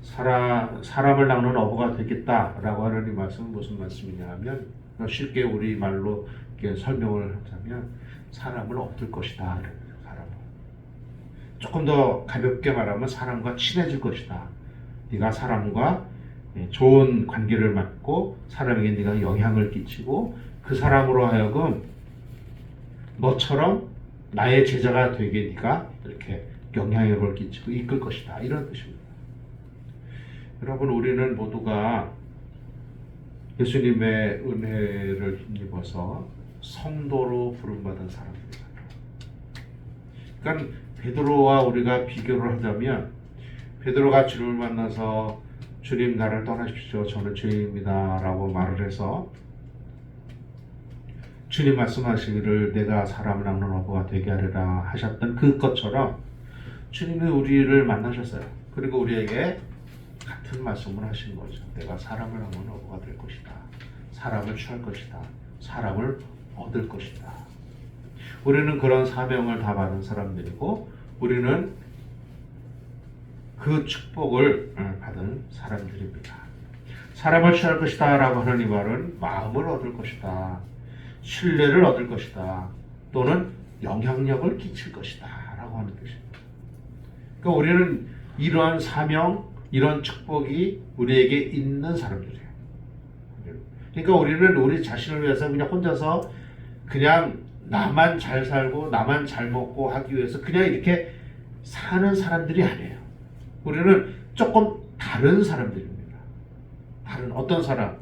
사람을 낚는 어부가 되겠다라고 하는 이 말씀은 무슨 말씀이냐 하면, 쉽게 우리 말로 이렇게 설명을 하자면 사람을 얻을 것이다. 사람을 조금 더 가볍게 말하면 사람과 친해질 것이다. 네가 사람과 좋은 관계를 맺고 사람에게 네가 영향을 끼치고 그 사람으로 하여금 너처럼 나의 제자가 되게 네가 이렇게 영향력을 끼치고 이끌 것이다. 이런 뜻입니다. 여러분, 우리는 모두가 예수님의 은혜를 힘입어서 성도로 부름받은 사람들입니다. 그러니까 베드로와 우리가 비교를 하자면, 베드로가 주님을 만나서 주님, 나를 떠나십시오. 저는 죄인입니다 라고 말을 해서 주님 말씀하시기를 내가 사람을 낚는 어부가 되게 하리라 하셨던 그것처럼 주님이 우리를 만나셨어요. 그리고 우리에게 같은 말씀을 하신 거죠. 내가 사람을 낚는 어부가 될 것이다. 사람을 취할 것이다. 사람을 얻을 것이다. 우리는 그런 사명을 다 받은 사람들이고 우리는 그 축복을 받은 사람들입니다. 사람을 취할 것이다 라고 하는 이 말은 마음을 얻을 것이다, 신뢰를 얻을 것이다, 또는 영향력을 끼칠 것이다 라고 하는 뜻입니다. 그러니까 우리는 이러한 사명, 이런 축복이 우리에게 있는 사람들이에요. 그러니까 우리는 우리 자신을 위해서 그냥 혼자서 그냥 나만 잘 살고 나만 잘 먹고 하기 위해서 그냥 이렇게 사는 사람들이 아니에요. 우리는 조금 다른 사람들입니다. 다른 어떤 사람?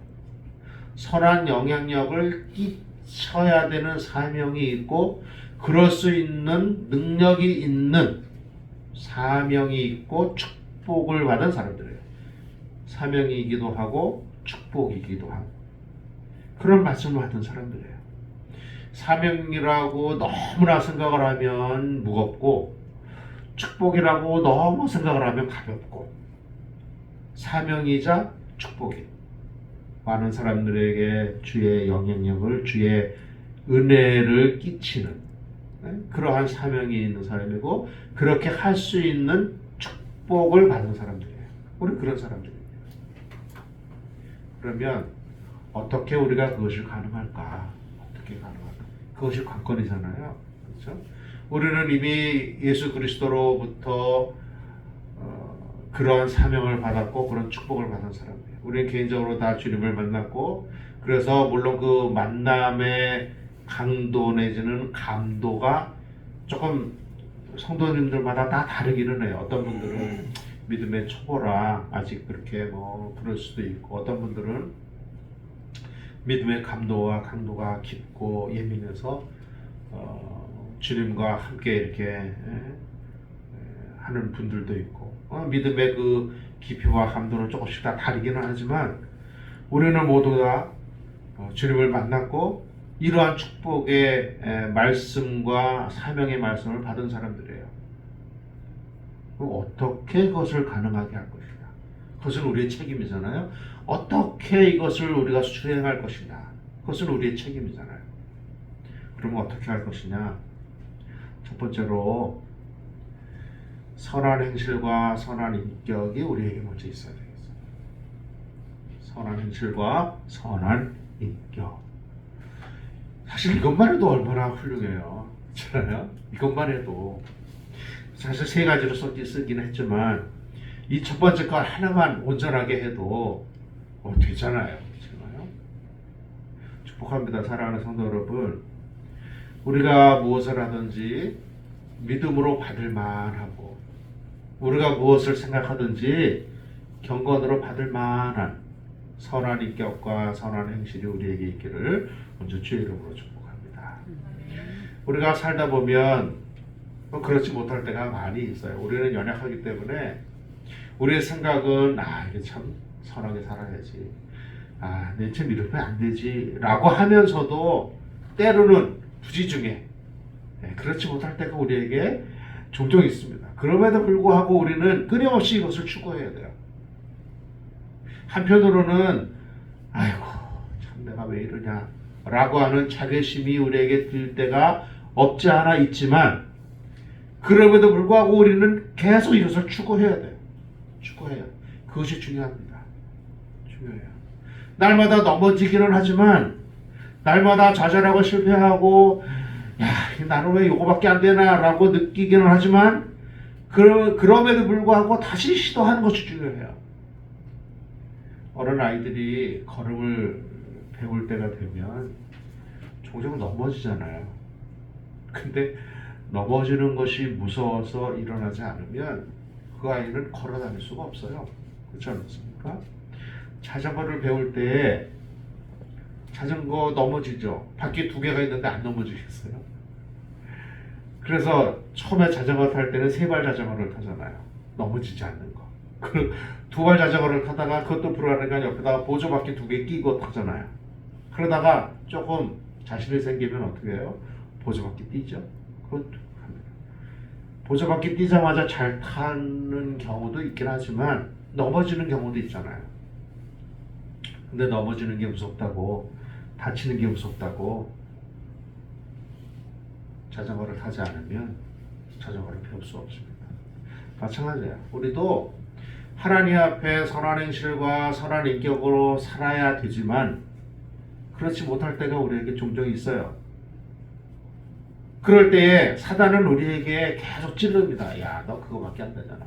선한 영향력을 끼쳐야 되는 사명이 있고 그럴 수 있는 능력이 있는 사명이 있고 축복을 받은 사람들이에요. 사명이기도 하고 축복이기도 하고 그런 말씀을 받은 사람들이에요. 사명이라고 너무나 생각을 하면 무겁고 축복이라고 너무 생각을 하면 가볍고 사명이자 축복이 많은 사람들에게 주의 영향력을 주의 은혜를 끼치는 그러한 사명이 있는 사람이고 그렇게 할 수 있는 축복을 받은 사람들이에요. 우리 그런 사람들입니다. 그러면 어떻게 우리가 그것을 가능할까? 어떻게 가능할까? 그것이 관건이잖아요. 그렇죠? 우리는 이미 예수 그리스도로부터 그런 사명을 받았고 그런 축복을 받은 사람이에요. 우리는 개인적으로 다 주님을 만났고 그래서 물론 그 만남의 강도 내지는 감도가 조금 성도님들마다 다 다르기는 해요. 어떤 분들은 믿음의 초보라 아직 그렇게 뭐 그럴 수도 있고 어떤 분들은 믿음의 감도와 강도가 깊고 예민해서 주님과 함께 이렇게 하는 분들도 있고 믿음의 그 깊이와 감도는 조금씩 다 다르기는 하지만 우리는 모두 다 주님을 만났고 이러한 축복의 말씀과 사명의 말씀을 받은 사람들이에요. 그럼 어떻게 그것을 가능하게 할 것이냐? 그것은 우리의 책임이잖아요. 어떻게 이것을 우리가 수행할 것이냐? 그것은 우리의 책임이잖아요. 그러면 어떻게 할 것이냐? 첫 번째로 선한 행실과 선한 인격이 우리에게 먼저 있어야 되겠어요. 선한 행실과 선한 인격. 사실 이것만 해도 얼마나 훌륭해요. 그렇잖아요? 이것만 해도. 사실 세 가지로 쓰긴 했지만 이 첫 번째 것 하나만 온전하게 해도 되잖아요. 그렇잖아요? 축복합니다. 사랑하는 성도 여러분. 우리가 무엇을 하든지 믿음으로 받을 만하고 우리가 무엇을 생각하든지 경건으로 받을 만한 선한 인격과 선한 행실이 우리에게 있기를 먼저 주의 이름으로 축복합니다. 우리가 살다 보면 그렇지 못할 때가 많이 있어요. 우리는 연약하기 때문에 우리의 생각은 이게 참 선하게 살아야지. 내 참 이러면 안 되지 라고 하면서도 때로는 부지중에 그렇지 못할 때가 우리에게 종종 있습니다. 그럼에도 불구하고 우리는 끊임없이 이것을 추구해야 돼요. 한편으로는 아이고 참 내가 왜 이러냐 라고 하는 자괴심이 우리에게 들 때가 없지 않아 있지만 그럼에도 불구하고 우리는 계속 이것을 추구해야 돼요. 추구해요. 그것이 중요합니다. 중요해요. 날마다 넘어지기는 하지만 날마다 좌절하고 실패하고 나는 왜 이거밖에 안 되나 라고 느끼기는 하지만 그럼에도 불구하고 다시 시도하는 것이 중요해요. 어린 아이들이 걸음을 배울 때가 되면 종종 넘어지잖아요. 근데 넘어지는 것이 무서워서 일어나지 않으면 그 아이는 걸어 다닐 수가 없어요. 그렇지 않습니까? 자전거를 배울 때 자전거 넘어지죠. 바퀴 두 개가 있는데 안 넘어지겠어요? 그래서 처음에 자전거 탈 때는 세발 자전거를 타잖아요. 넘어지지 않는 거. 그 두 발 자전거를 타다가 그것도 불안하니까 옆에다가 보조바퀴 두 개 끼고 타잖아요. 그러다가 조금 자신이 생기면 어떻게 해요? 보조바퀴 띄죠. 그것도 합니다. 보조바퀴 띄자마자 잘 타는 경우도 있긴 하지만 넘어지는 경우도 있잖아요. 근데 넘어지는 게 무섭다고 다치는 게 무섭다고 자전거를 타지 않으면 자전거를 배울 수 없습니다. 마찬가지예요. 우리도 하나님 앞에 선한 행실과 선한 인격으로 살아야 되지만 그렇지 못할 때가 우리에게 종종 있어요. 그럴 때에 사단은 우리에게 계속 찔릅니다. 야, 너 그거밖에 안 되잖아.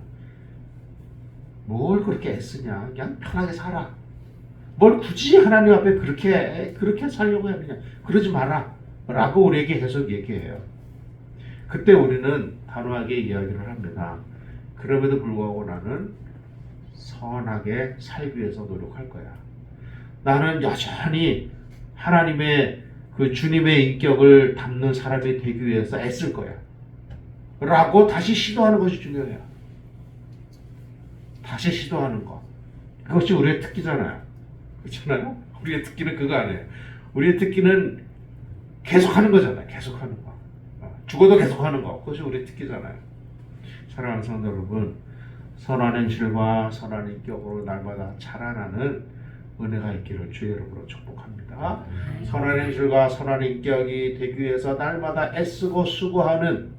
뭘 그렇게 애쓰냐? 그냥 편하게 살아. 뭘 굳이 하나님 앞에 그렇게 살려고 하느냐? 그러지 마라. 라고 우리에게 계속 얘기해요. 그때 우리는 단호하게 이야기를 합니다. 그럼에도 불구하고 나는 선하게 살기 위해서 노력할 거야. 나는 여전히 하나님의 그 주님의 인격을 담는 사람이 되기 위해서 애쓸 거야. 라고 다시 시도하는 것이 중요해요. 다시 시도하는 것. 그것이 우리의 특기잖아요. 그렇잖아요? 우리의 특기는 그거 아니에요. 우리의 특기는 계속하는 거잖아요. 계속하는 거. 죽어도 계속하는 거. 그것이 우리의 특기잖아요. 사랑하는 성도 여러분, 선한 행실과 선한 인격으로 날마다 자라나는 은혜가 있기를 주의 이름으로 축복합니다. 선한 행실과 선한 인격이 되기 위해서 날마다 애쓰고 수고하는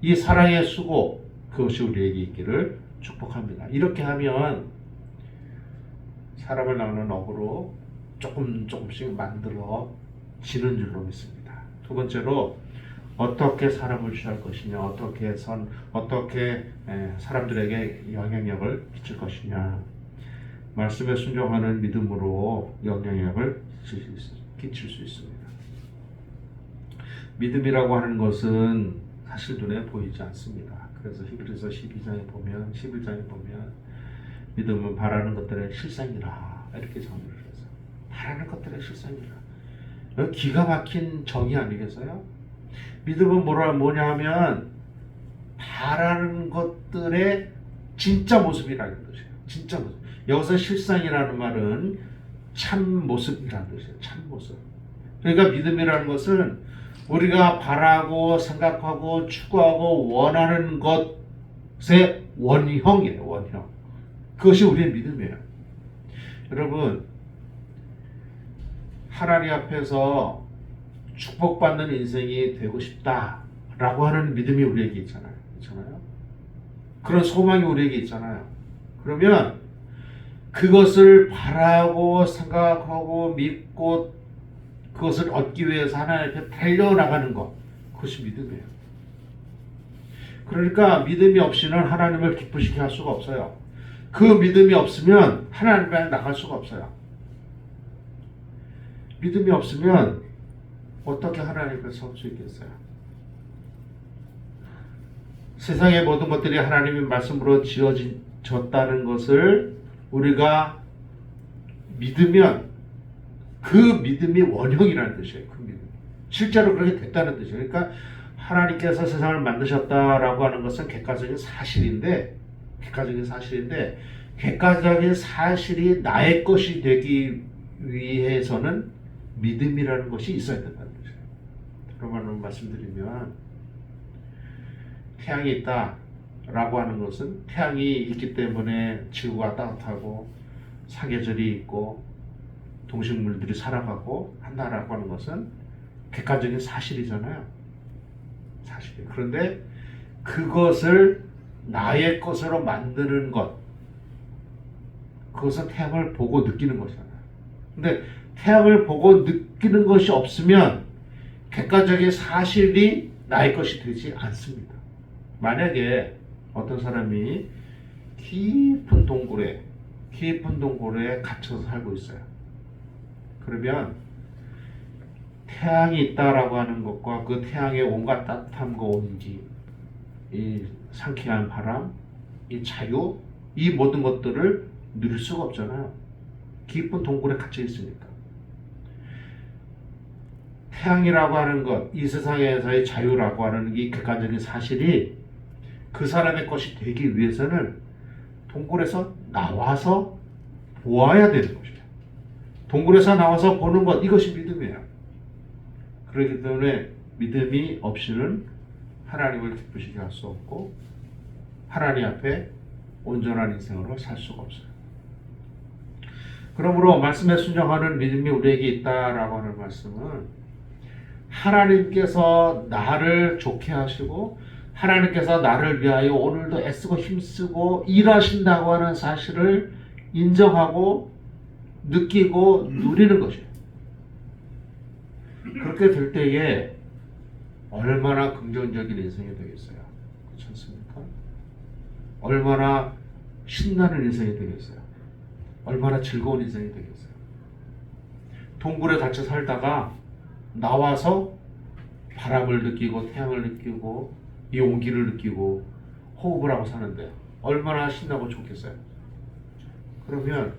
이 사랑의 수고, 그것이 우리에게 있기를 축복합니다. 이렇게 하면 사람을 낳는 업으로 조금씩 만들어지는 줄로 믿습니다. 두 번째로 어떻게 사람을 취할 것이냐, 어떻게 사람들에게 영향력을 끼칠 것이냐, 말씀에 순종하는 믿음으로 영향력을 끼칠 수 있습니다. 믿음이라고 하는 것은 사실 눈에 보이지 않습니다. 그래서 히브리서 11장에 보면 믿음은 바라는 것들의 실상이라 이렇게 정의를 해서 바라는 것들의 실상이라. 기가 막힌 정의 아니겠어요? 믿음은 뭐냐 하면 바라는 것들의 진짜 모습이라는 것이에요. 진짜 모습. 여기서 실상이라는 말은 참 모습이라는 것이에요. 참 모습. 그러니까 믿음이라는 것은 우리가 바라고 생각하고 추구하고 원하는 것의 원형이에요. 원형. 그것이 우리의 믿음이에요. 여러분, 하나님 앞에서 축복받는 인생이 되고 싶다라고 하는 믿음이 우리에게 있잖아요. 그렇잖아요? 그런 소망이 우리에게 있잖아요. 그러면 그것을 바라고 생각하고 믿고 그것을 얻기 위해서 하나님 앞에 달려나가는 것, 그것이 믿음이에요. 그러니까 믿음이 없이는 하나님을 기쁘시게 할 수가 없어요. 그 믿음이 없으면 하나님 앞에 나갈 수가 없어요. 믿음이 없으면 어떻게 하나님 앞에 설 수 있겠어요? 세상의 모든 것들이 하나님의 말씀으로 지어졌다는 것을 우리가 믿으면 그 믿음이 원형이라는 뜻이에요. 그 믿음. 실제로 그렇게 됐다는 뜻이에요. 그러니까 하나님께서 세상을 만드셨다라고 하는 것은 객관적인 사실인데 객관적인 사실이 나의 것이 되기 위해서는 믿음이라는 것이 있어야 된다는 거죠. 그러면 말씀드리면 태양이 있다라고 하는 것은 태양이 있기 때문에 지구가 따뜻하고 사계절이 있고 동식물들이 살아가고 한다라고 하는 것은 객관적인 사실이잖아요. 사실이에요. 그런데 그것을 나의 것으로 만드는 것, 그것은 태양을 보고 느끼는 것이잖아요. 근데 태양을 보고 느끼는 것이 없으면 객관적인 사실이 나의 것이 되지 않습니다. 만약에 어떤 사람이 깊은 동굴에 갇혀서 살고 있어요. 그러면 태양이 있다라고 하는 것과 그 태양의 온갖 따뜻함과 온기, 이 상쾌한 바람, 이 자유, 이 모든 것들을 누릴 수가 없잖아요. 깊은 동굴에 갇혀 있으니까. 태양이라고 하는 것, 이 세상에서의 자유라고 하는 이 객관적인 사실이 그 사람의 것이 되기 위해서는 동굴에서 나와서 보아야 되는 것이에요. 동굴에서 나와서 보는 것, 이것이 믿음이에요. 그렇기 때문에 믿음이 없이는 하나님을 기쁘시게 할 수 없고 하나님 앞에 온전한 인생으로 살 수가 없어요. 그러므로 말씀에 순종하는 믿음이 우리에게 있다라고 하는 말씀은 하나님께서 나를 좋게 하시고 하나님께서 나를 위하여 오늘도 애쓰고 힘쓰고 일하신다고 하는 사실을 인정하고 느끼고 누리는 것이에요. 그렇게 될 때에 얼마나 긍정적인 인생이 되겠어요. 그렇지 않습니까? 얼마나 신나는 인생이 되겠어요? 얼마나 즐거운 인생이 되겠어요? 동굴에 갇혀 살다가 나와서 바람을 느끼고 태양을 느끼고 이 온기를 느끼고 호흡을 하고 사는데 얼마나 신나고 좋겠어요? 그러면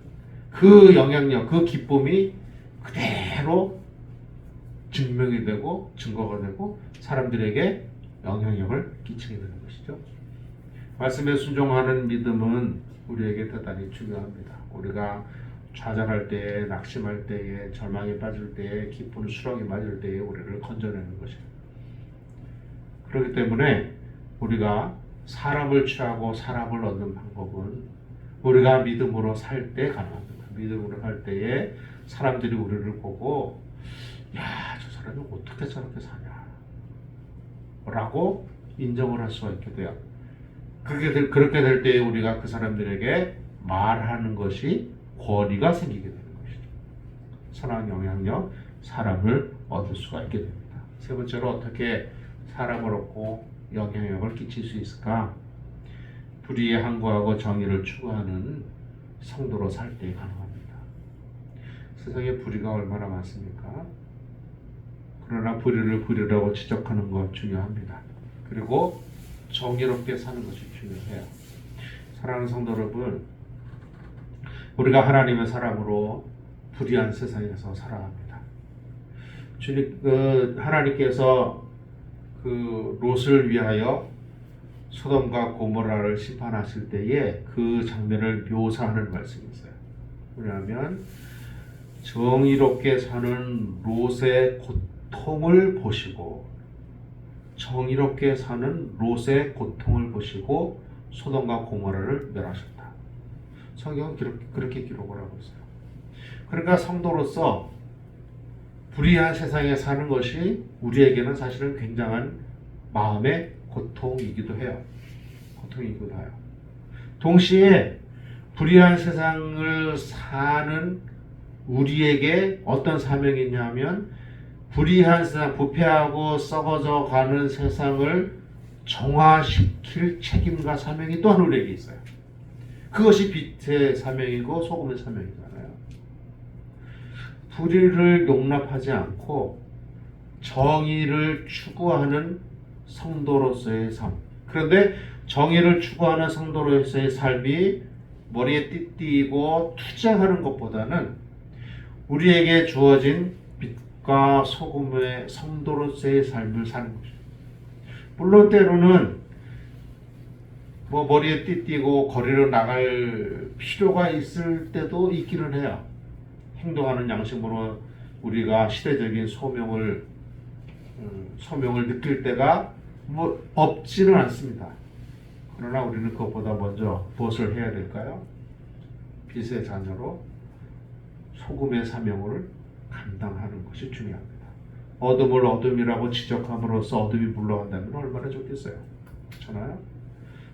그 영향력, 그 기쁨이 그대로 증명이 되고 증거가 되고 사람들에게 영향력을 끼치게 되는 것이죠. 말씀에 순종하는 믿음은 우리에게 대단히 중요합니다. 우리가 좌절할 때에, 낙심할 때에, 절망에 빠질 때에, 깊은 수렁에 맞을 때에 우리를 건져내는 것입니다. 그렇기 때문에 우리가 사람을 취하고 사람을 얻는 방법은 우리가 믿음으로 살 때 가능합니다. 믿음으로 살 때에 사람들이 우리를 보고 야, 저 사람이 어떻게 저렇게 사냐 라고 인정을 할 수가 있게 돼요. 그렇게 될 때에 우리가 그 사람들에게 말하는 것이 권위가 생기게 되는 것이죠. 선한 영향력, 사람을 얻을 수가 있게 됩니다. 세 번째로 어떻게 사람을 얻고 영향력을 끼칠 수 있을까? 불의에 항거하고 정의를 추구하는 성도로 살 때 가능합니다. 세상에 불의가 얼마나 많습니까? 그러나 불의를 불의라고 지적하는 것 중요합니다. 그리고 정의롭게 사는 것이 중요해요. 사랑하는 성도 여러분, 우리가 하나님의 사람으로 불의한 세상에서 살아갑니다. 하나님께서 그 롯을 위하여 소돔과 고모라를 심판하실 때에 그 장면을 묘사하는 말씀이 있어요. 왜냐하면 정의롭게 사는 롯의 고통을 보시고 정의롭게 사는 롯의 고통을 보시고 소돔과 고모라를 멸하셨다. 성경은 그렇게 기록을 하고 있어요. 그러니까 성도로서 불의한 세상에 사는 것이 우리에게는 사실은 굉장한 마음의 고통이기도 해요. 고통이기도 해요. 동시에 불의한 세상을 사는 우리에게 어떤 사명이 있냐면 불의한 세상, 부패하고 썩어져 가는 세상을 정화시킬 책임과 사명이 또한 우리에게 있어요. 그것이 빛의 사명이고 소금의 사명이잖아요. 불의를 용납하지 않고 정의를 추구하는 성도로서의 삶. 그런데 정의를 추구하는 성도로서의 삶이 머리에 띠띠고 투쟁하는 것보다는 우리에게 주어진 빛과 소금의 성도로서의 삶을 사는 것이죠. 물론 때로는 머리에 띠띠고 거리로 나갈 필요가 있을 때도 있기는 해요. 행동하는 양심으로 우리가 시대적인 소명을 느낄 때가 없지는 않습니다. 그러나 우리는 그것보다 먼저 무엇을 해야 될까요? 빛의 자녀로 소금의 사명을 감당하는 것이 중요합니다. 어둠을 어둠이라고 지적함으로써 어둠이 물러간다면 얼마나 좋겠어요. 그렇잖아요?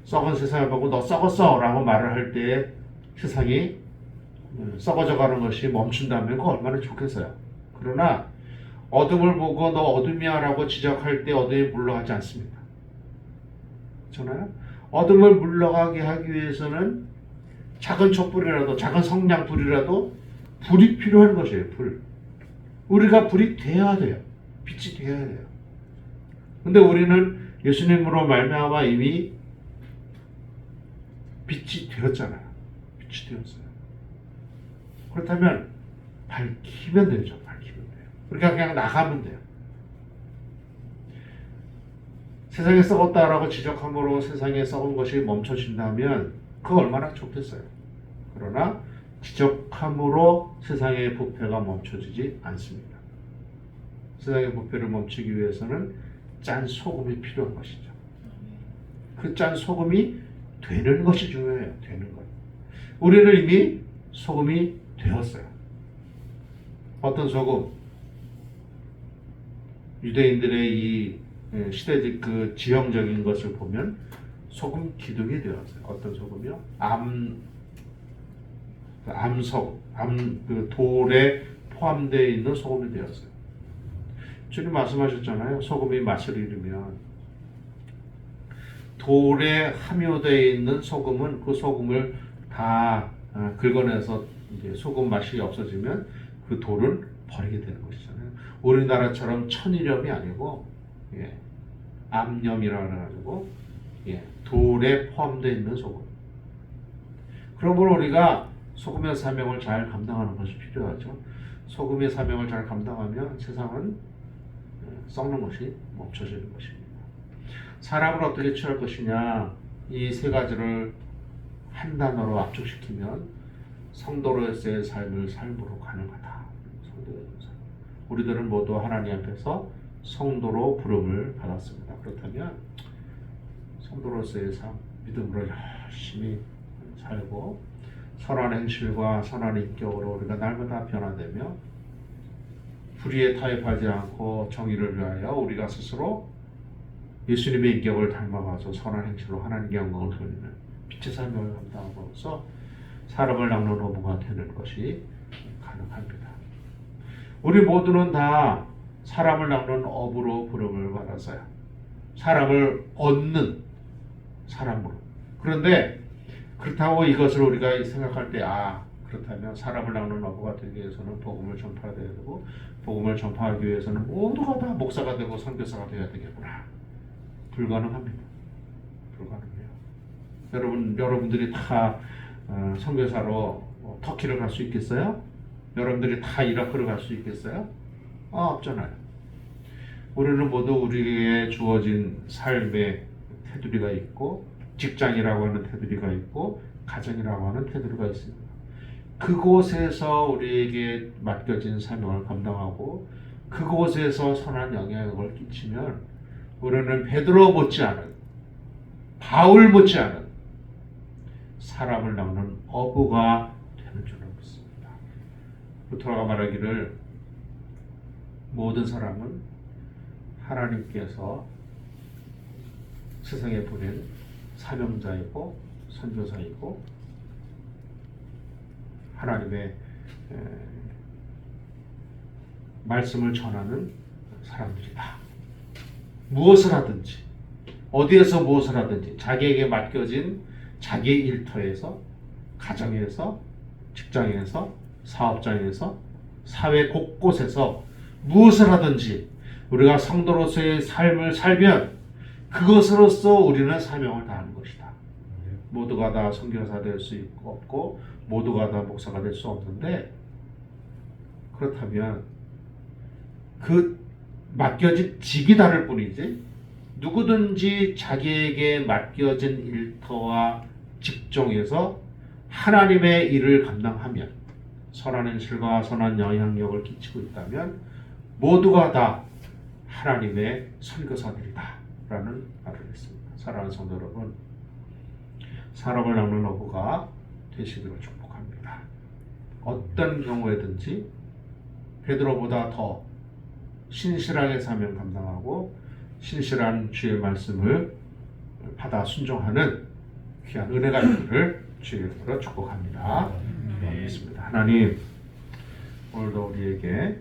썩은 세상을 보고 너 썩었어 라고 말을 할 때 세상이 썩어져 가는 것이 멈춘다면 그거 얼마나 좋겠어요. 그러나 어둠을 보고 너 어둠이야 라고 지적할 때 어둠이 물러가지 않습니다. 그렇잖아요? 어둠을 물러가게 하기 위해서는 작은 촛불이라도 작은 성냥불이라도 불이 필요한 것이에요. 불. 우리가 불이 되어야 돼요. 빛이 되어야 돼요. 근데 우리는 예수님으로 말미암아 이미 빛이 되었잖아요. 빛이 되었어요. 그렇다면 밝히면 되죠. 밝히면 돼요. 우리가 그냥 나가면 돼요. 세상에 썩었다라고 지적함으로 세상에 썩은 것이 멈춰진다면 그거 얼마나 좋겠어요. 그러나 지적함으로 세상의 부패가 멈춰지지 않습니다. 세상의 부패를 멈추기 위해서는 짠 소금이 필요한 것이죠. 그 짠 소금이 되는 것이 중요해요. 되는 것. 우리는 이미 소금이 되었어요. 어떤 소금? 유대인들의 이 시대적 그 지형적인 것을 보면 소금 기둥이 되었어요. 어떤 소금이요? 암소금, 그 돌에 포함되어 있는 소금이 되었어요. 주님 말씀하셨잖아요. 소금이 맛을 잃으면 돌에 함유되어 있는 소금은 그 소금을 다 긁어내서 이제 소금 맛이 없어지면 그 돌을 버리게 되는 것이잖아요. 우리나라처럼 천일염이 아니고 암염이라 그래가지고 돌에 포함되어 있는 소금. 그러므로 우리가 소금의 사명을 잘 감당하는 것이 필요하죠. 소금의 사명을 잘 감당하면 세상은 썩는 것이 멈춰지는 것입니다. 사람을 어떻게 취할 것이냐, 이 세 가지를 한 단어로 압축시키면 성도로서의 삶으로 가능하다. 우리들은 모두 하나님 앞에서 성도로 부름을 받았습니다. 그렇다면 성도로서의 삶, 믿음으로 열심히 살고 선한 행실과 선한 인격으로 우리가 날마다 변화되며 불의에 타협하지 않고 정의를 위하여 우리가 스스로 예수님의 인격을 닮아가서 선한 행실로 하나님께 영광을 돌리는 빛의 삶을 감당함으로써 사람을 낚는 어부가 되는 것이 가능합니다. 우리 모두는 다 사람을 낚는 어부로 부름을 받아서요. 사람을 얻는 사람으로. 그런데 그렇다고 이것을 우리가 생각할 때 그렇다면 사람을 낚는 어부가 되기 위해서는 복음을 전파해야 되고 복음을 전파하기 위해서는 모두가 다 목사가 되고 선교사가 되어야 되겠구나. 불가능합니다. 불가능해요. 여러분들이 다 선교사로 터키를 갈 수 있겠어요? 여러분들이 다 이라크를 갈 수 있겠어요? 없잖아요. 우리는 모두 우리에게 주어진 삶의 테두리가 있고 직장이라고 하는 테두리가 있고 가정이라고 하는 테두리가 있습니다. 그곳에서 우리에게 맡겨진 사명을 감당하고 그곳에서 선한 영향력을 끼치면 우리는 베드로 못지않은 바울 못지않은 사람을 낚는 어부가 되는 줄을 믿습니다. 루터가 말하기를 모든 사람은 하나님께서 세상에 보낸 사명자이고 선교사이고 하나님의 말씀을 전하는 사람들이다. 무엇을 하든지 어디에서 무엇을 하든지 자기에게 맡겨진 자기 일터에서 가정에서 직장에서 사업장에서 사회 곳곳에서 무엇을 하든지 우리가 성도로서의 삶을 살면 그것으로서 우리는 사명을 다하는 것이다. 모두가 다 선교사 될 수 없고 모두가 다 목사가 될 수 없는데 그렇다면 그 맡겨진 직이 다를 뿐이지 누구든지 자기에게 맡겨진 일터와 직종에서 하나님의 일을 감당하면 선한 행실과 선한 영향력을 끼치고 있다면 모두가 다 하나님의 선교사들이다 라는 말을 했습니다. 사랑하는 성도 여러분, 사람을 낚는 어부가 되시기를 축복합니다. 어떤 경우에든지 베드로보다 더 신실하게 사명 감당하고 신실한 주의 말씀을 받아 순종하는 귀한 은혜가 있기를 주의 이름으로 축복합니다. 믿습니다. 하나님, 오늘도 우리에게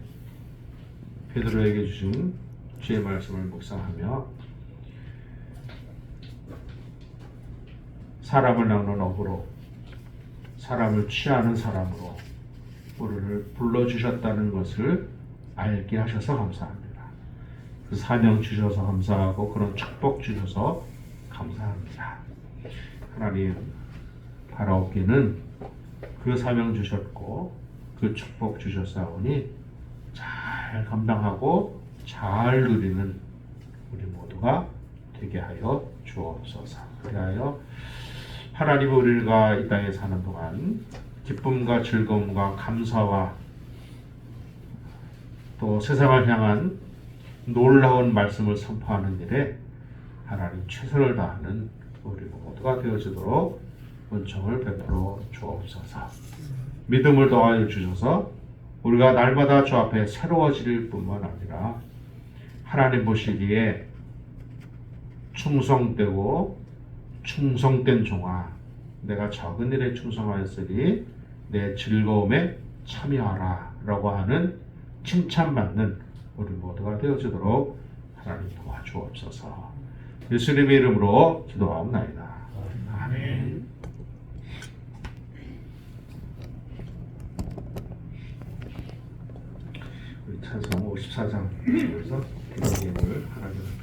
베드로에게 주신 주의 말씀을 묵상하며 사람을 낚는 어부로 사람을 취하는 사람으로 우리를 불러주셨다는 것을 알게 하셔서 감사합니다. 그 사명 주셔서 감사하고 그런 축복 주셔서 감사합니다. 하나님, 바라옵기는 그 사명 주셨고 그 축복 주셨사오니 잘 감당하고 잘 누리는 우리 모두가 되게 하여 주옵소서. 그리하여 하나님의 우리가 이 땅에 사는 동안 기쁨과 즐거움과 감사와 또 세상을 향한 놀라운 말씀을 선포하는 일에 하나님 최선을 다하는 우리 모두가 되어지도록 은총을 베풀어 주옵소서. 믿음을 더하여 주셔서 우리가 날마다 주 앞에 새로워질 뿐만 아니라 하나님 보시기에 충성되고 충성된 종아, 내가 적은 일에 충성하였으니 내 즐거움에 참여하라 라고 하는 칭찬받는 우리 모두가 되어지도록 하나님 도와주옵소서. 예수님의 이름으로 기도하옵나이다. 아멘. 우리 찬송 54장 에서 기도문을 하나님